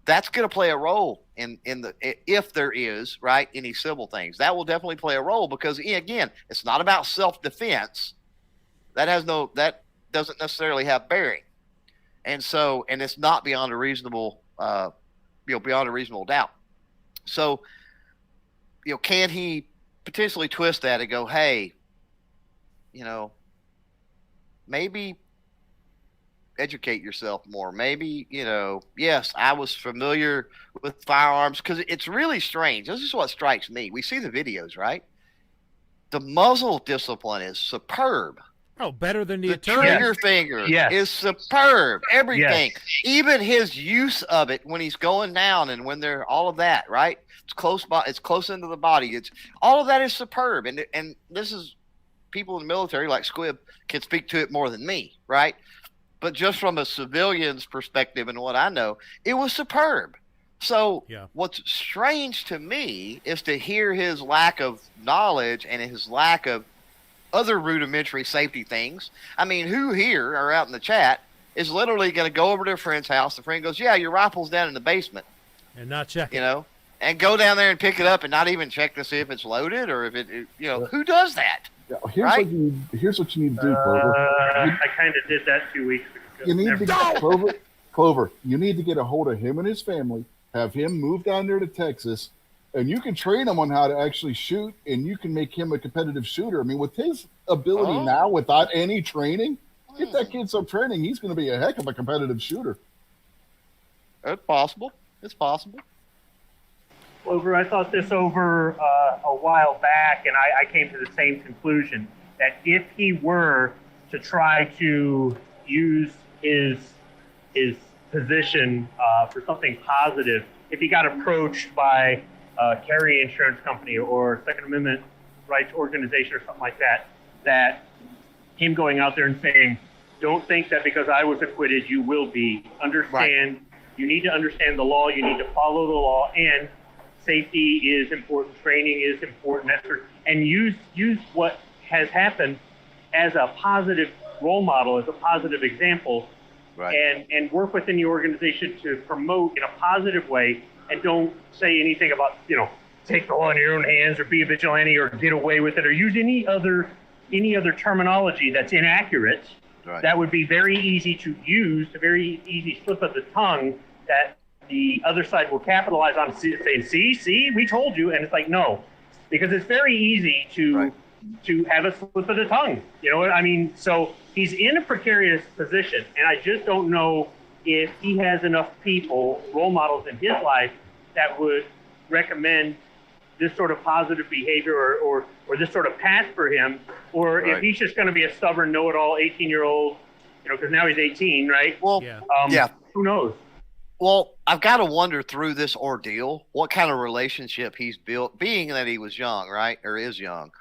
that's going to play a role in the, if there is, right, any civil things. That will definitely play a role because, again, it's not about self-defense. That doesn't necessarily have bearing. And so, and it's not beyond a reasonable, beyond a reasonable doubt. So, can he potentially twist that and go, hey, maybe educate yourself more. Maybe, yes, I was familiar with firearms, because it's really strange. This is what strikes me. We see the videos, right? The muzzle discipline is superb. Oh, better than the trigger finger is superb. Everything, even his use of it when he's going down and when they're all of that, right? It's close into the body. It's all of that is superb. And this is people in the military like Squibb can speak to it more than me, right? But just from a civilian's perspective and what I know, it was superb. So what's strange to me is to hear his lack of knowledge and his lack of other rudimentary safety things. I mean, who here or out in the chat is literally going to go over to a friend's house? The friend goes, yeah, your rifle's down in the basement. And not check it. And go down there and pick it up and not even check to see if it's loaded or if it, who does that? Here's what you need to do, Clover. I kind of did that 2 weeks ago. You need to get Clover. You need to get a hold of him and his family. Have him move down there to Texas, and you can train him on how to actually shoot, and you can make him a competitive shooter. I mean, with his ability now, without any training, get that kid some training. He's going to be a heck of a competitive shooter. It's possible. Clover, I thought this over a while back, and I came to the same conclusion, that if he were to try to use his position for something positive, if he got approached by a carry insurance company or Second Amendment rights organization or something like that, that him going out there and saying, don't think that because I was acquitted, you will be. Understand, you need to understand the law, you need to follow the law, and safety is important, training is important, and use what has happened as a positive role model, as a positive example, and work within the organization to promote in a positive way, and don't say anything about, take the law in your own hands or be a vigilante or get away with it or use any other terminology that's inaccurate. That would be very easy to use, a very easy slip of the tongue that the other side will capitalize on, saying, see, we told you. And it's like, no, because it's very easy to have a slip of the tongue. You know what I mean? So he's in a precarious position, and I just don't know if he has enough people, role models in his life, that would recommend this sort of positive behavior or this sort of path for him, or if he's just going to be a stubborn, know-it-all 18-year-old, because now he's 18, right? Well, who knows? Well, I've got to wonder through this ordeal what kind of relationship he's built, being that he was young, right, or is young.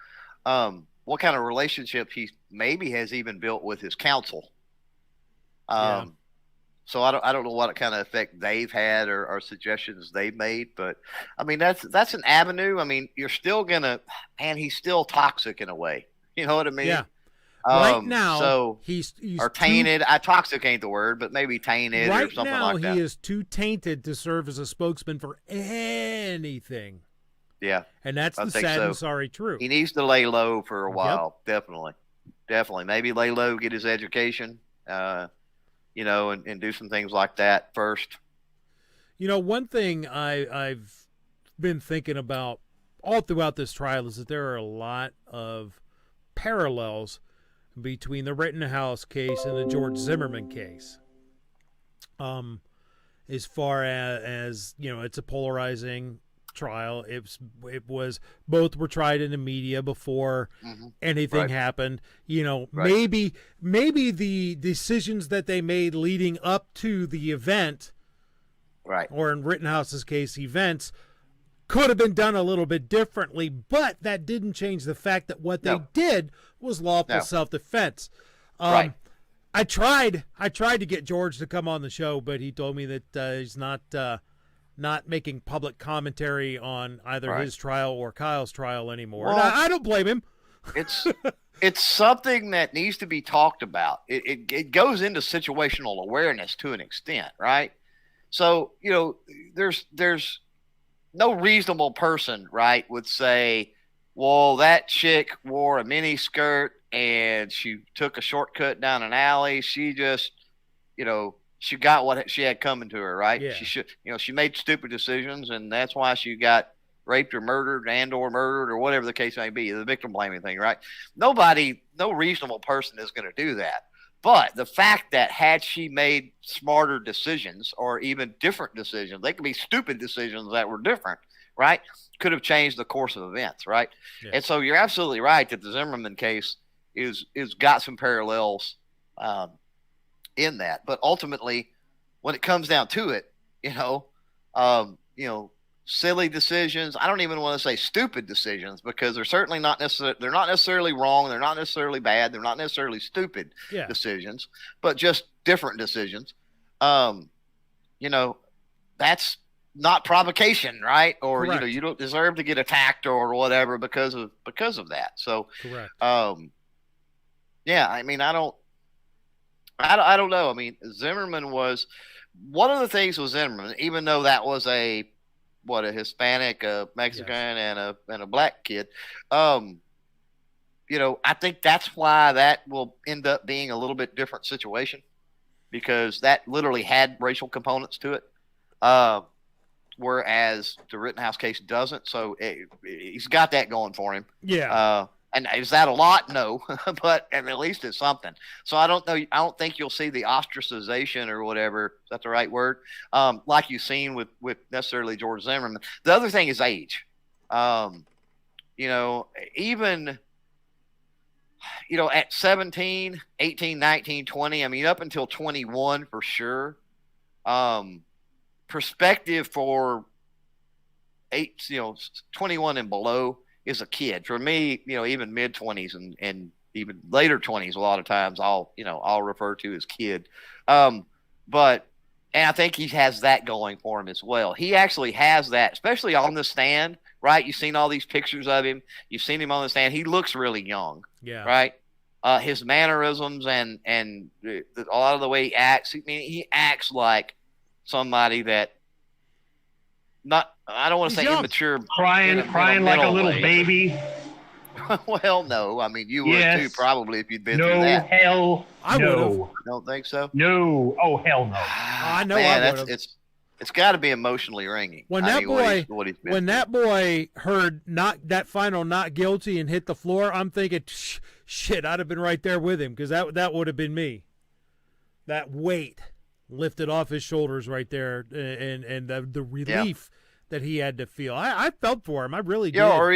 What kind of relationship he maybe has even built with his counsel. So I don't know what kind of effect they've had or suggestions they've made, but I mean that's an avenue. I mean, you're still gonna, and he's still toxic in a way. You know what I mean? Yeah. Right now, so he's or tainted. Toxic ain't the word, but maybe tainted or something like that. Right now, he is too tainted to serve as a spokesman for anything. Yeah, and that's the sad and sorry truth. He needs to lay low for a while. Definitely. Maybe lay low, get his education, and do some things like that first. One thing I've been thinking about all throughout this trial is that there are a lot of parallels between the Rittenhouse case and the George Zimmerman case. As far as it's a polarizing trial. It was both were tried in the media before anything happened. Maybe the decisions that they made leading up to the event, or in Rittenhouse's case, events, could have been done a little bit differently, but that didn't change the fact that what they did was lawful self-defense. I tried to get George to come on the show, but he told me that he's not making public commentary on either his trial or Kyle's trial anymore. Well, I don't blame him. It's something that needs to be talked about. It goes into situational awareness to an extent, right? So, there's no reasonable person, right, would say, well, that chick wore a mini skirt and she took a shortcut down an alley. She just, she got what she had coming to her, right? Yeah. She made stupid decisions, and that's why she got raped or murdered or whatever the case may be, the victim blaming thing, right? No reasonable person is going to do that. But the fact that had she made smarter decisions or even different decisions, they could be stupid decisions that were different, right? Could have changed the course of events, right? Yeah. And so you're absolutely right that the Zimmerman case is got some parallels in that. But ultimately, when it comes down to it, silly decisions. I don't even want to say stupid decisions because they're certainly not they're not necessarily wrong. They're not necessarily bad. They're not necessarily stupid decisions, but just different decisions. That's not provocation, right? Or Correct. you don't deserve to get attacked or whatever because of that. So correct. Yeah, I mean, I don't know. I mean, Zimmerman was one of the things with Zimmerman, even though that was a Hispanic, a Mexican, and a black kid. I think that's why that will end up being a little bit different situation because that literally had racial components to it, whereas the Rittenhouse case doesn't. So he's got that going for him. Yeah. And is that a lot? No, but at least it's something. So I don't know. I don't think you'll see the ostracization or whatever. Is that the right word? Like you've seen with necessarily George Zimmerman. The other thing is age. Even at 17, 18, 19, 20, I mean, up until 21 for sure. Perspective for 21 and below is a kid. For me, even mid 20s and even later 20s, a lot of times I'll refer to as kid. And I think he has that going for him as well. He actually has that, especially on the stand, right? You've seen all these pictures of him. You've seen him on the stand. He looks really young, right? His mannerisms and a lot of the way he acts. I mean, he acts like somebody that I don't want to say young. Immature, crying like a little baby. Well, no. I mean, you would too, probably, if you'd been through that. Hell, I would have. Don't think so? No. Oh, hell no. I know. Man, I would have. It's got to be emotionally ringing. When that boy heard that final not guilty and hit the floor, I'm thinking, shit, I'd have been right there with him because that would have been me. That weight lifted off his shoulders right there, and the relief that he had to feel. I felt for him. I really did. Yeah, or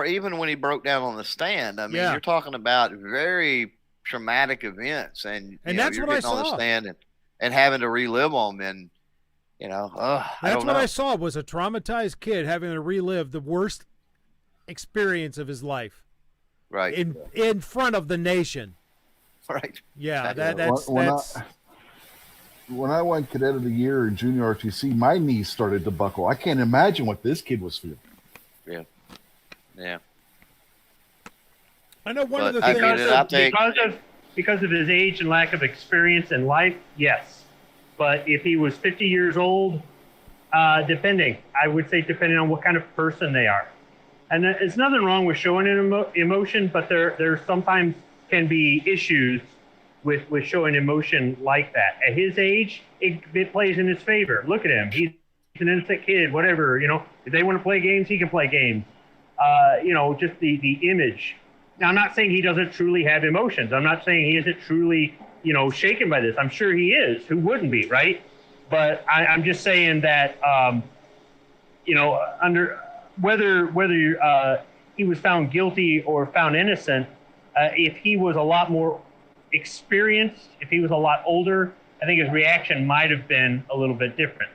even when he broke down on the stand. I mean, you're talking about very traumatic events, and that's you're what getting I on saw. the stand and having to relive them, and that's what I saw was a traumatized kid having to relive the worst experience of his life, right in front of the nation. Right. Yeah, Exactly. that's. When I won Cadet of the Year in Junior RTC, my knees started to buckle. I can't imagine what this kid was feeling. Yeah. I know one of the things because of his age and lack of experience in life, yes. But if he was 50 years old, depending on what kind of person they are. And there's nothing wrong with showing an emotion, but there sometimes can be issues with showing emotion like that. At his age, it plays in his favor. Look at him. He's an innocent kid, whatever. If they want to play games, he can play games. Just the image. Now, I'm not saying he doesn't truly have emotions. I'm not saying he isn't truly, shaken by this. I'm sure he is. Who wouldn't be, right? But I'm just saying that, under whether he was found guilty or found innocent, if he was a lot more experienced, if he was a lot older, I think his reaction might have been a little bit different.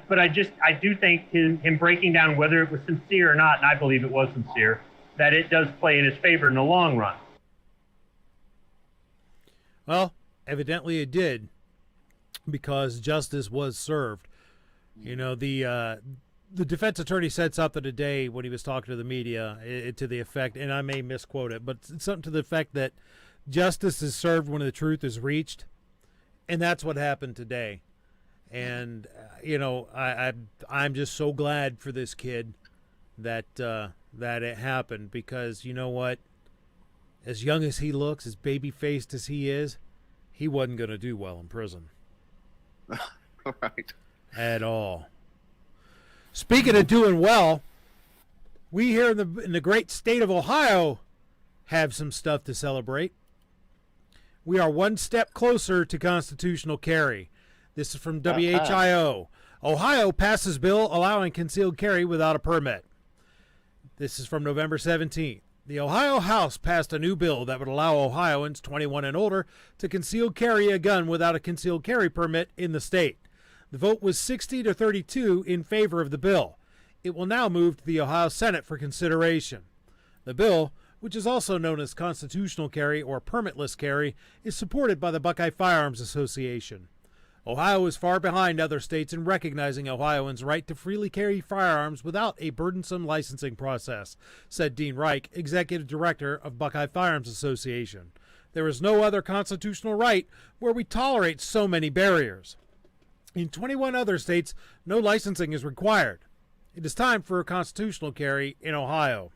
But I do think him breaking down whether it was sincere or not, and I believe it was sincere, that it does play in his favor in the long run. Well, evidently it did, because justice was served. The defense attorney said something today when he was talking to the media to the effect, and I may misquote it, but something to the effect that justice is served when the truth is reached, and that's what happened today. And I'm just so glad for this kid that it happened, because you know what? As young as he looks, as baby-faced as he is, he wasn't going to do well in prison. Right. At all. Speaking of doing well, we here in the great state of Ohio have some stuff to celebrate. We are one step closer to constitutional carry. This is from WHIO. Ohio passes bill allowing concealed carry without a permit. This is from November 17th. The Ohio House passed a new bill that would allow Ohioans 21 and older to concealed carry a gun without a concealed carry permit in the state. The vote was 60 to 32 in favor of the bill. It will now move to the Ohio Senate for consideration. The bill, which is also known as constitutional carry or permitless carry, is supported by the Buckeye Firearms Association. Ohio is far behind other states in recognizing Ohioans' right to freely carry firearms without a burdensome licensing process, said Dean Reich, executive director of Buckeye Firearms Association. There is no other constitutional right where we tolerate so many barriers. In 21 other states, no licensing is required. It is time for a constitutional carry in Ohio.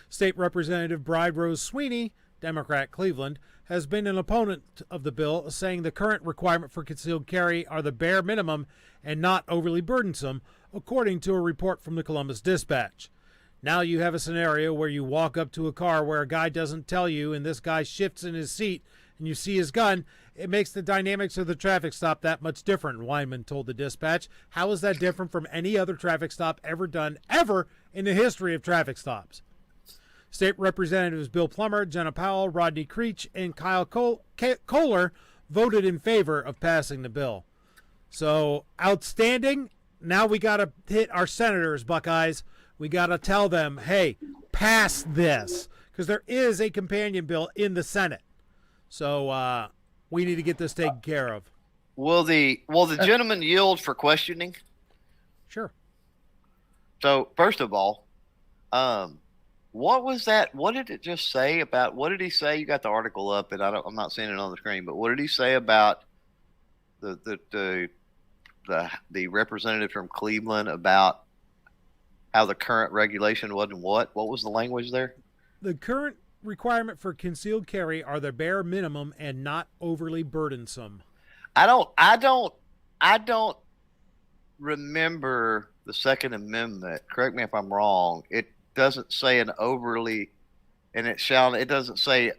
State Representative Bride Rose Sweeney, Democrat Cleveland, has been an opponent of the bill, saying the current requirement for concealed carry are the bare minimum and not overly burdensome, according to a report from the Columbus Dispatch. Now you have a scenario where you walk up to a car where a guy doesn't tell you, and this guy shifts in his seat, and you see his gun. It makes the dynamics of the traffic stop that much different, Weinman told the Dispatch. How is that different from any other traffic stop ever done, ever in the history of traffic stops? State Representatives Bill Plummer, Jenna Powell, Rodney Creech, and Kyle Kohler voted in favor of passing the bill. So, outstanding. Now we got to hit our senators, Buckeyes. We got to tell them, hey, pass this. Because there is a companion bill in the Senate. So, we need to get this taken care of. Will the gentleman yield for questioning? Sure. So, first of all, what was that? What did it just say about? What did he say? You got the article up, and I'm not seeing it on the screen. But what did he say about the representative from Cleveland about how the current regulation wasn't what? What was the language there? The current requirement for concealed carry are the bare minimum and not overly burdensome. I don't remember the Second Amendment. Correct me if I'm wrong. It doesn't say an overly, and it doesn't say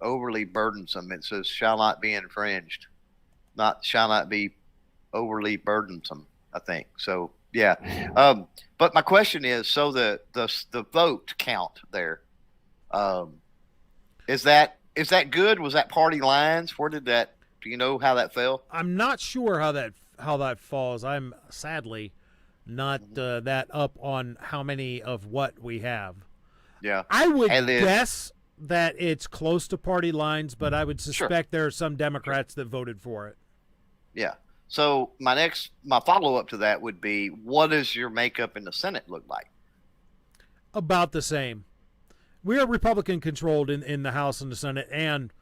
overly burdensome. It says shall not be infringed, shall not be overly burdensome, I think. So yeah. But my question is, so the vote count there, is that good? Was that party lines? Where did that? Do you know how that fell? I'm not sure how that falls. I'm sadly not that up on how many of what we have. Yeah. I would guess that it's close to party lines, but I would suspect there are some Democrats that voted for it. Yeah. So my follow-up to that would be, what does your makeup in the Senate look like? About the same. We are Republican-controlled in the House and the Senate, and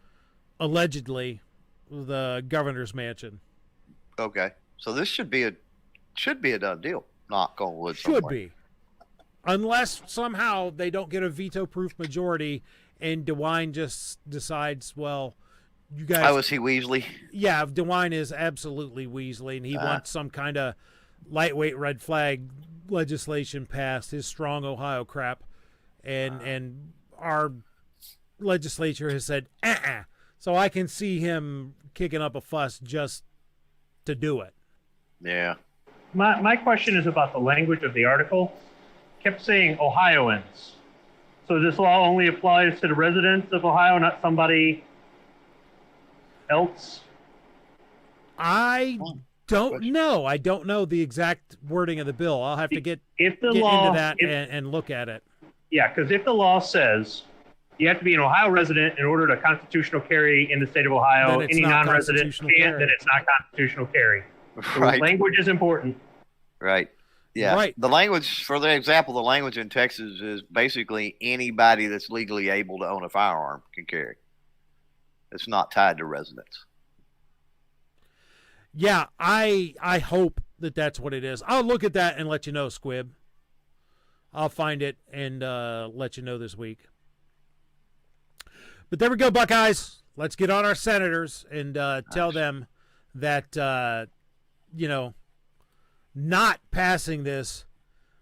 allegedly the governor's mansion. Okay. So this should be a done deal. Knock on wood. Should be. Unless somehow they don't get a veto-proof majority and DeWine just decides, well, you guys... How is he Weasley? Yeah, DeWine is absolutely Weasley, and he wants some kind of lightweight red flag legislation passed, his strong Ohio crap, and our legislature has said, So I can see him kicking up a fuss just to do it. Yeah. My question is about the language of the article. Kept saying Ohioans. So this law only applies to the residents of Ohio, not somebody else? I don't know. I don't know the exact wording of the bill. I'll have to get into that and look at it. Yeah, because if the law says you have to be an Ohio resident in order to constitutional carry in the state of Ohio, any non-resident can't, then it's not constitutional carry. So Right. Language is important. Right. Yeah. Right. The language, for the example, the language in Texas is basically anybody that's legally able to own a firearm can carry. It's not tied to residence. Yeah, I hope that that's what it is. I'll look at that and let you know, Squib. I'll find it and let you know this week. But there we go, Buckeyes. Let's get on our senators and tell them that, not passing this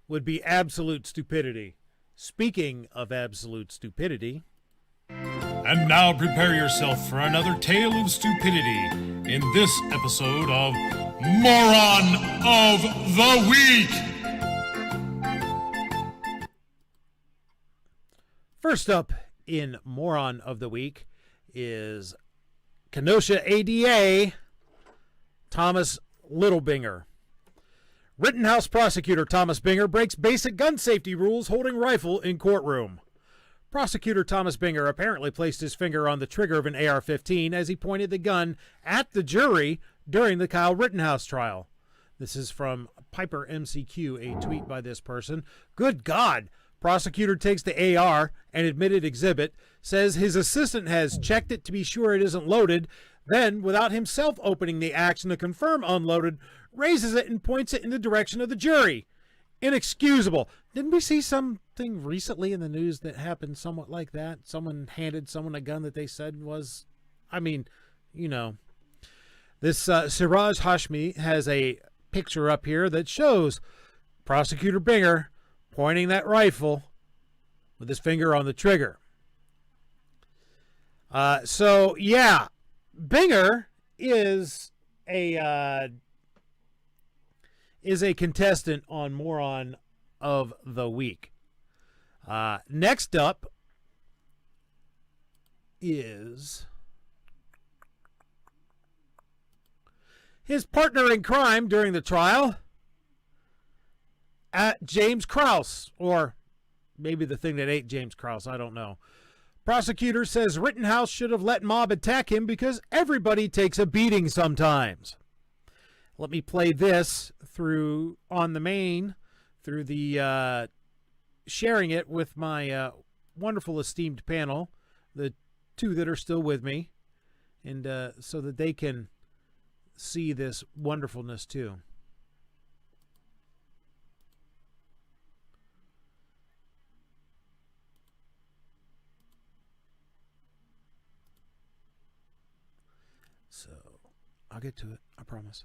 would be absolute stupidity. Speaking of absolute stupidity. And now prepare yourself for another tale of stupidity in this episode of Moron of the Week. First up in Moron of the Week is Kenosha ADA Thomas Littlebinger. Rittenhouse prosecutor Thomas Binger breaks basic gun safety rules holding rifle in courtroom. Prosecutor Thomas Binger apparently placed his finger on the trigger of an AR-15 as he pointed the gun at the jury during the Kyle Rittenhouse trial. This is from Piper MCQ, a tweet by this person. Good God! Prosecutor takes the AR, an admitted exhibit, says his assistant has checked it to be sure it isn't loaded, then, without himself opening the action to confirm unloaded, raises it and points it in the direction of the jury. Inexcusable. Didn't we see something recently in the news that happened somewhat like that? Someone handed someone a gun that they said was, This Siraj Hashmi has a picture up here that shows Prosecutor Binger pointing that rifle with his finger on the trigger. Binger is a contestant on Moron of the Week. Next up is his partner in crime during the trial, James Krause, or maybe the thing that ate James Krause, I don't know. Prosecutor says Rittenhouse should have let mob attack him because everybody takes a beating sometimes. Let me play this through the sharing it with my wonderful esteemed panel, the two that are still with me, and so that they can see this wonderfulness too. So, I'll get to it, I promise.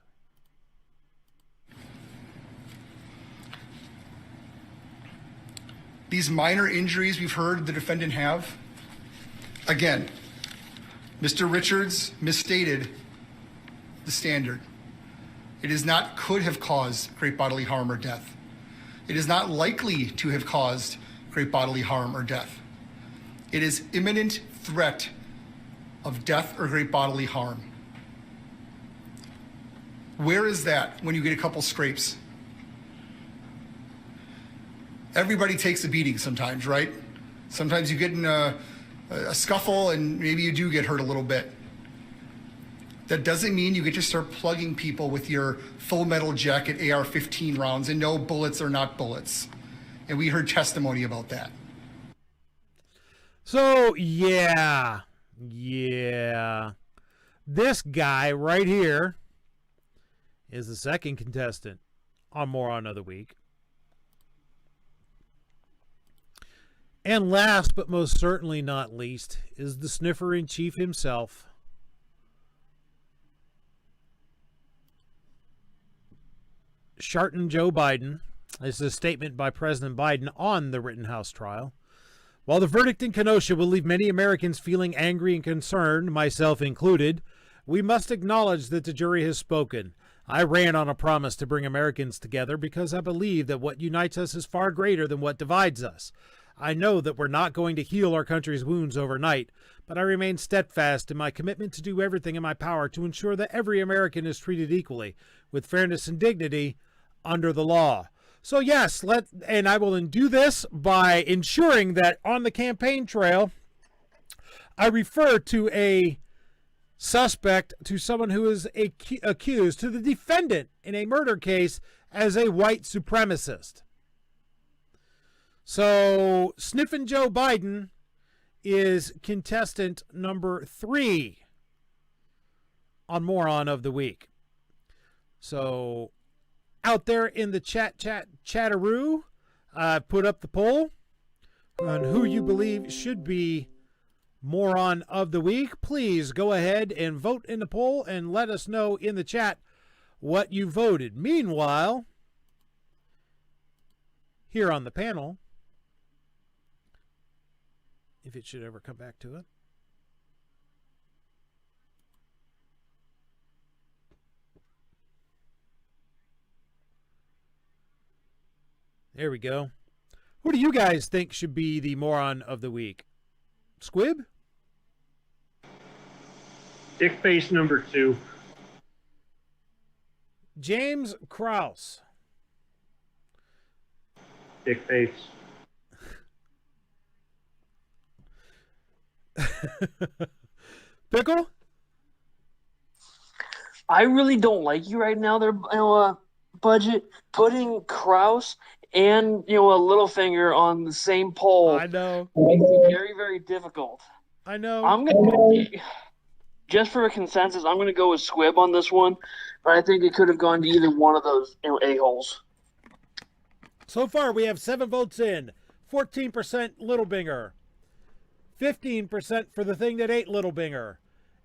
These minor injuries we've heard the defendant have, again, Mr. Richards misstated the standard. It is not could have caused great bodily harm or death. It is not likely to have caused great bodily harm or death. It is imminent threat of death or great bodily harm. Where is that when you get a couple scrapes? Everybody takes a beating sometimes, right? Sometimes you get in a scuffle and maybe you do get hurt a little bit. That doesn't mean you get to start plugging people with your full metal jacket AR-15 rounds, and no, bullets are not bullets. And we heard testimony about that. So, yeah. This guy right here is the second contestant on Moron of the Week. And last but most certainly not least is the sniffer-in-chief himself, Sharton Joe Biden. This is a statement by President Biden on the Rittenhouse trial. While the verdict in Kenosha will leave many Americans feeling angry and concerned, myself included, we must acknowledge that the jury has spoken. I ran on a promise to bring Americans together because I believe that what unites us is far greater than what divides us. I know that we're not going to heal our country's wounds overnight, but I remain steadfast in my commitment to do everything in my power to ensure that every American is treated equally, with fairness and dignity, under the law. So yes, and I will do this by ensuring that on the campaign trail, I refer to a suspect, to someone who is accused, to the defendant in a murder case as a white supremacist. So, Sniffin' Joe Biden is contestant number 3 on Moron of the Week. So out there in the chatteroo, I put up the poll on who you believe should be moron of the week. Please go ahead and vote in the poll and let us know in the chat what you voted. Meanwhile, here on the panel, if it should ever come back to it, there we go. Who do you guys think should be the moron of the week? Squib? Dick face number 2. James Krause. Dick face. Pickle? I really don't like you right now there, Budget. Putting Kraus and, a Littlefinger on the same poll. I know. Makes it very, very difficult. I know. I'm going to, just for a consensus, I'm going to go with Squib on this one, but I think it could have gone to either one of those, a-holes. So far, we have 7 votes in. 14% Littlefinger. 15% for the thing that ate Littlefinger.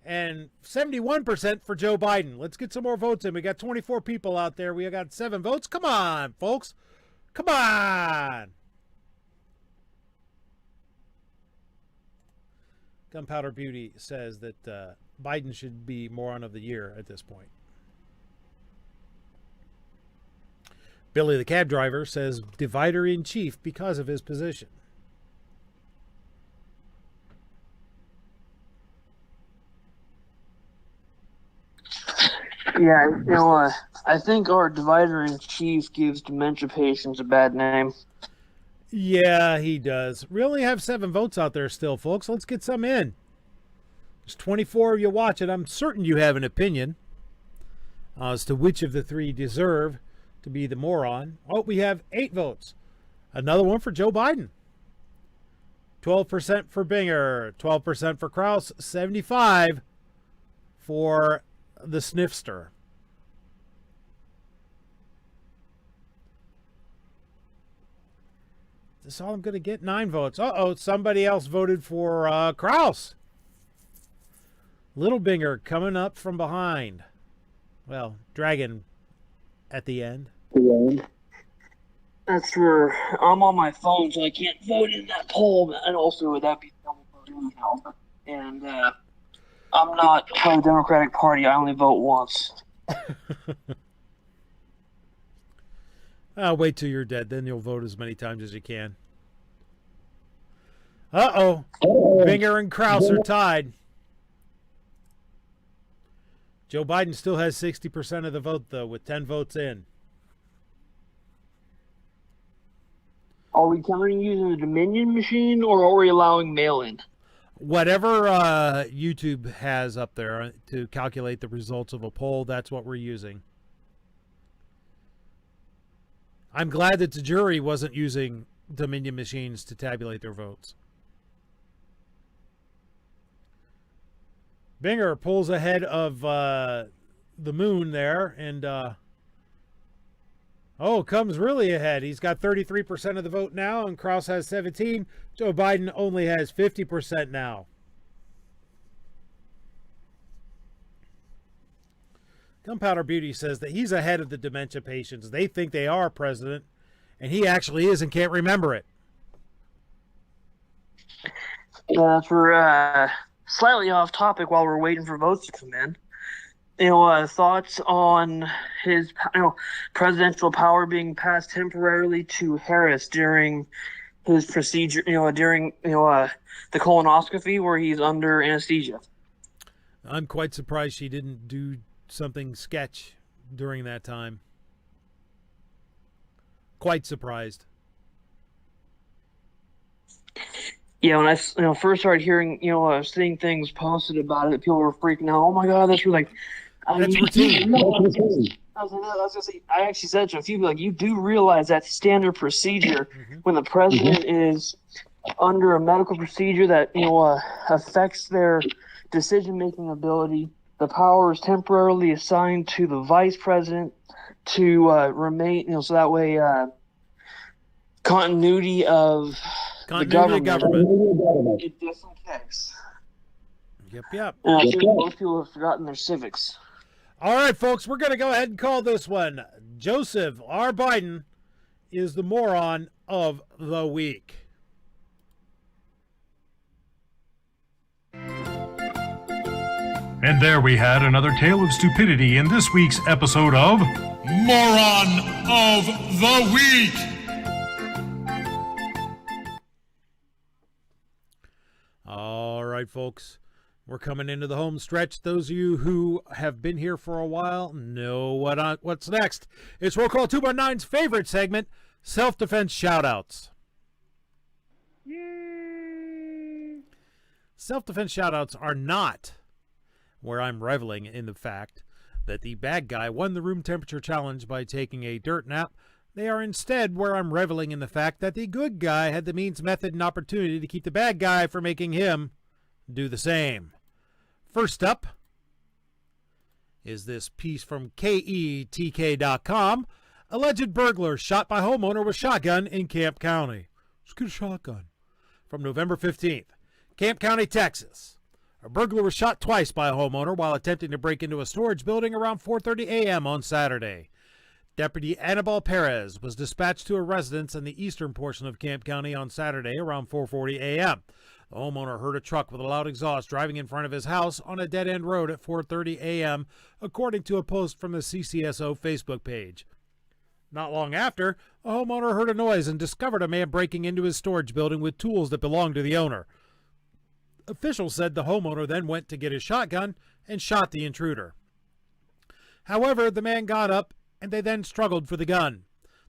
And 71% for Joe Biden. Let's get some more votes in. We got 24 people out there. We got 7 votes. Come on, folks. Come on. Gunpowder Beauty says that Biden should be moron of the year at this point. Billy the cab driver says divider in chief because of his position. Yeah, I think our divider in chief gives dementia patients a bad name. Yeah, he does. We only have 7 votes out there still, folks. Let's get some in. There's 24 of you watching. I'm certain you have an opinion as to which of the 3 deserve to be the moron. Oh, we have 8 votes. Another one for Joe Biden. 12% for Binger. 12% for Krause. 75% for the Sniffster. Is this all I'm going to get? 9 votes. Uh-oh, somebody else voted for Krause. Little Binger coming up from behind. Well, Dragon at the end. That's where I'm on my phone, so I can't vote in that poll, and also would that be double voting now? And I'm not part of the Democratic Party. I only vote once. Wait till you're dead, then you'll vote as many times as you can. Uh-oh. Binger and Krause are tied. Joe Biden still has 60% of the vote, though, with 10 votes in. Are we counting using the Dominion machine, or are we allowing mail-in? Whatever YouTube has up there to calculate the results of a poll, that's what we're using. I'm glad that the jury wasn't using Dominion machines to tabulate their votes. Binger pulls ahead of the moon there, and comes really ahead. He's got 33% of the vote now, and Krause has 17%. Joe Biden only has 50% now. Gunpowder Beauty says that he's ahead of the dementia patients. They think they are president, and he actually is and can't remember it. Yeah, we're slightly off topic while we're waiting for votes to come in. Thoughts on his, presidential power being passed temporarily to Harris during his procedure, during, the colonoscopy where he's under anesthesia. I'm quite surprised she didn't do something sketch during that time. Quite surprised. Yeah, when I first started hearing, seeing things posted about it, people were freaking out. Oh my God, that's like, that's routine. I was gonna say, I actually said to a few people, like, you do realize that standard procedure when the president is under a medical procedure that affects their decision-making ability the power is temporarily assigned to the vice president to remain, so that way continuity of the government. Just in case. Yep. And I think most people have forgotten their civics. All right, folks, we're going to go ahead and call this one. Joseph R. Biden is the moron of the week. And there we had another tale of stupidity in this week's episode of Moron of the Week. All right, folks. We're coming into the home stretch. Those of you who have been here for a while know what's next. It's Roll Call 219's favorite segment, Self-Defense Shoutouts. Yay! Self-defense shoutouts are not where I'm reveling in the fact that the bad guy won the room temperature challenge by taking a dirt nap. They are instead where I'm reveling in the fact that the good guy had the means, method, and opportunity to keep the bad guy from making him do the same. First up is this piece from KETK.com. Alleged burglar shot by homeowner with shotgun in Camp County. Let's get a shotgun. From November 15th. Camp County, Texas. A burglar was shot twice by a homeowner while attempting to break into a storage building around 4:30 a.m. on Saturday. Deputy Anibal Perez was dispatched to a residence in the eastern portion of Camp County on Saturday around 4:40 a.m. The homeowner heard a truck with a loud exhaust driving in front of his house on a dead-end road at 4:30 a.m., according to a post from the CCSO Facebook page. Not long after, a homeowner heard a noise and discovered a man breaking into his storage building with tools that belonged to the owner. Officials said the homeowner then went to get his shotgun and shot the intruder. However, the man got up and they then struggled for the gun.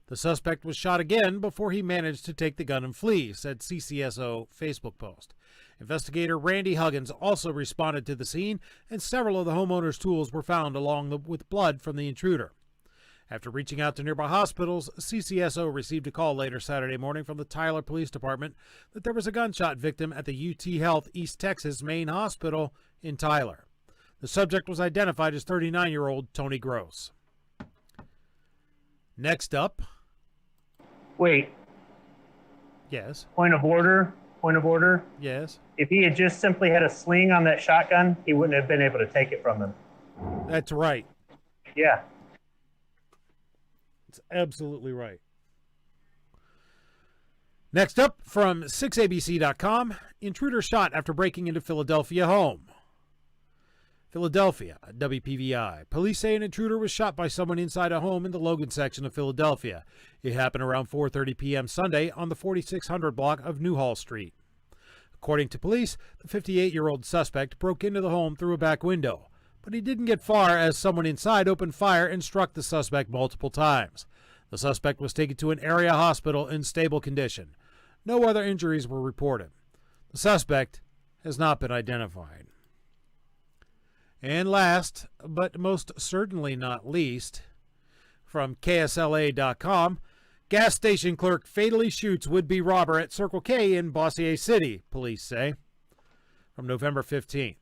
The suspect was shot again before he managed to take the gun and flee, said CCSO Facebook post. Investigator Randy Huggins also responded to the scene, and several of the homeowner's tools were found with blood from the intruder. After reaching out to nearby hospitals, CCSO received a call later Saturday morning from the Tyler Police Department that there was a gunshot victim at the UT Health East Texas Main Hospital in Tyler. The subject was identified as 39-year-old Tony Gross. Next up. Wait. Yes. Point of order. Yes. If he had just simply had a sling on that shotgun, he wouldn't have been able to take it from him. That's right. Yeah. It's absolutely right. Next up, from 6abc.com, intruder shot after breaking into Philadelphia home. Philadelphia, WPVI. Police say an intruder was shot by someone inside a home in the Logan section of Philadelphia. It happened around 4:30 p.m. Sunday on the 4600 block of Newhall Street. According to police, the 58-year-old suspect broke into the home through a back window, but he didn't get far as someone inside opened fire and struck the suspect multiple times. The suspect was taken to an area hospital in stable condition. No other injuries were reported. The suspect has not been identified. And last, but most certainly not least, from KSLA.com, gas station clerk fatally shoots would-be robber at Circle K in Bossier City, police say. From November 15th.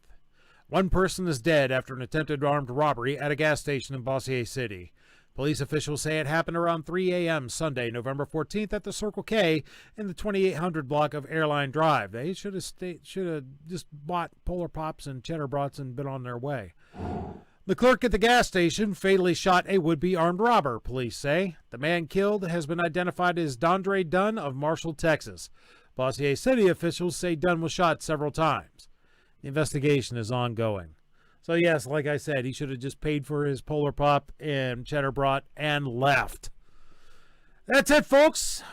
One person is dead after an attempted armed robbery at a gas station in Bossier City. Police officials say it happened around 3 a.m. Sunday, November 14th at the Circle K in the 2800 block of Airline Drive. They should have just bought Polar Pops and Cheddar Brats and been on their way. The clerk at the gas station fatally shot a would-be armed robber, police say. The man killed has been identified as Dondre Dunn of Marshall, Texas. Bossier City officials say Dunn was shot several times. The investigation is ongoing. So yes, like I said, he should have just paid for his Polar Pop and Cheddar Brat and left. That's it, folks.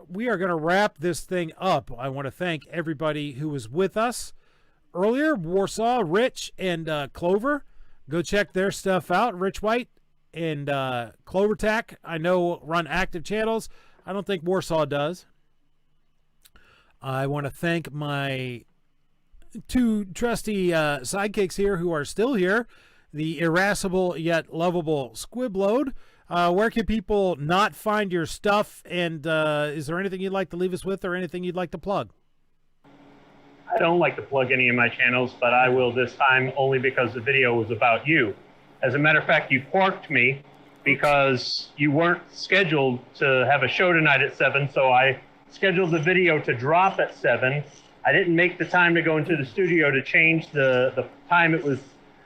We are going to wrap this thing up. I want to thank everybody who was with us earlier. Warsaw, Rich, and Clover. Go check their stuff out. Rich White and Clover Tack, I know, run active channels. I don't think Warsaw does. I want to thank my two trusty sidekicks here who are still here, the irascible yet lovable Squibload. Where can people not find your stuff, and is there anything you'd like to leave us with or anything you'd like to plug? I don't like to plug any of my channels, but I will this time only because the video was about you. As a matter of fact, you quarked me because you weren't scheduled to have a show tonight at 7, so I scheduled the video to drop at 7. I didn't make the time to go into the studio to change the time it was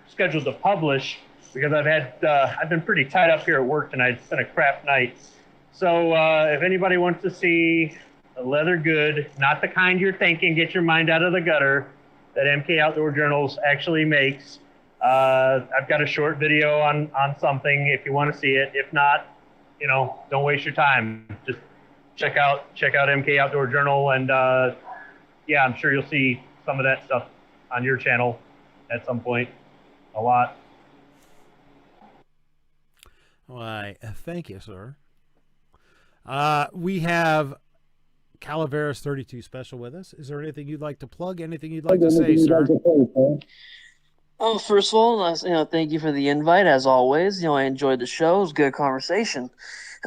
scheduled to publish because I've been pretty tied up here at work tonight. It's been a crap night. So if anybody wants to see a leather good, not the kind you're thinking, get your mind out of the gutter, that MK Outdoor Journals actually makes, I've got a short video on something if you want to see it. If not, don't waste your time. Just check out MK Outdoor Journal, and yeah, I'm sure you'll see some of that stuff on your channel at some point. A lot. Why, thank you, sir. We have Calaveras 32 special with us. Is there anything you'd like to plug? Anything you'd like to say, sir? Oh, first of all, thank you for the invite. As always, I enjoyed the show. It was a good conversation.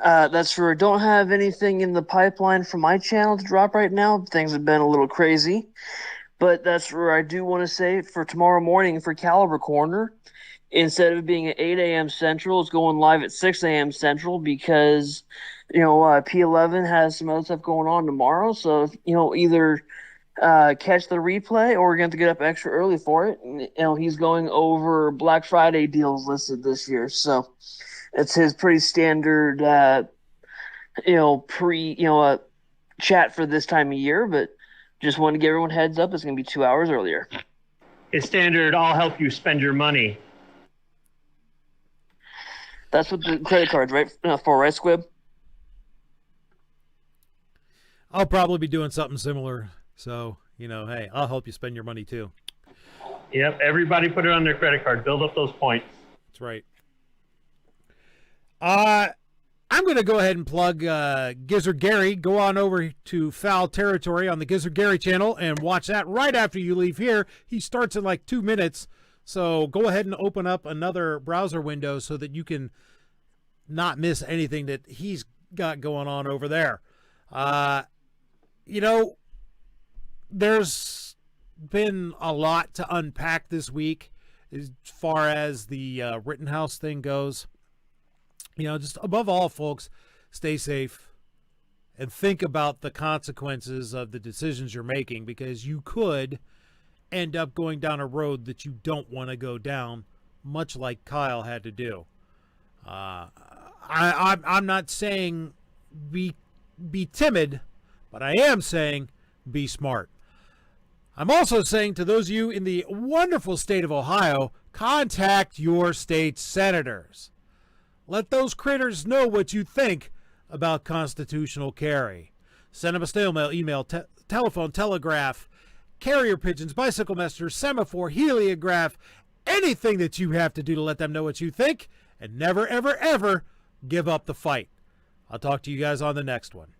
That's for don't have anything in the pipeline for my channel to drop right now. Things have been a little crazy, but that's where I do want to say for tomorrow morning for Caliber Corner, instead of being at 8 a.m. Central, it's going live at 6 a.m. Central because P11 has some other stuff going on tomorrow. So either catch the replay or we're going to get up extra early for it. And, he's going over Black Friday deals listed this year, so it's his pretty standard chat for this time of year. But just want to give everyone heads up, it's going to be 2 hours earlier. His standard, I'll help you spend your money. That's what the credit card's right Squib? I'll probably be doing something similar. So, hey, I'll help you spend your money too. Yep, everybody put it on their credit card. Build up those points. That's right. I'm going to go ahead and plug Gizzard Gary. Go on over to Foul Territory on the Gizzard Gary channel and watch that right after you leave here. He starts in like 2 minutes. So go ahead and open up another browser window so that you can not miss anything that he's got going on over there. There's been a lot to unpack this week as far as the Rittenhouse thing goes. Just above all, folks, stay safe and think about the consequences of the decisions you're making, because you could end up going down a road that you don't want to go down, much like Kyle had to do. I'm not saying be timid, but I am saying be smart. I'm also saying to those of you in the wonderful state of Ohio, contact your state senators. Let those critters know what you think about constitutional carry. Send them a snail mail, email, telephone, telegraph, carrier pigeons, bicycle messengers, semaphore, heliograph, anything that you have to do to let them know what you think, and never, ever, ever give up the fight. I'll talk to you guys on the next one.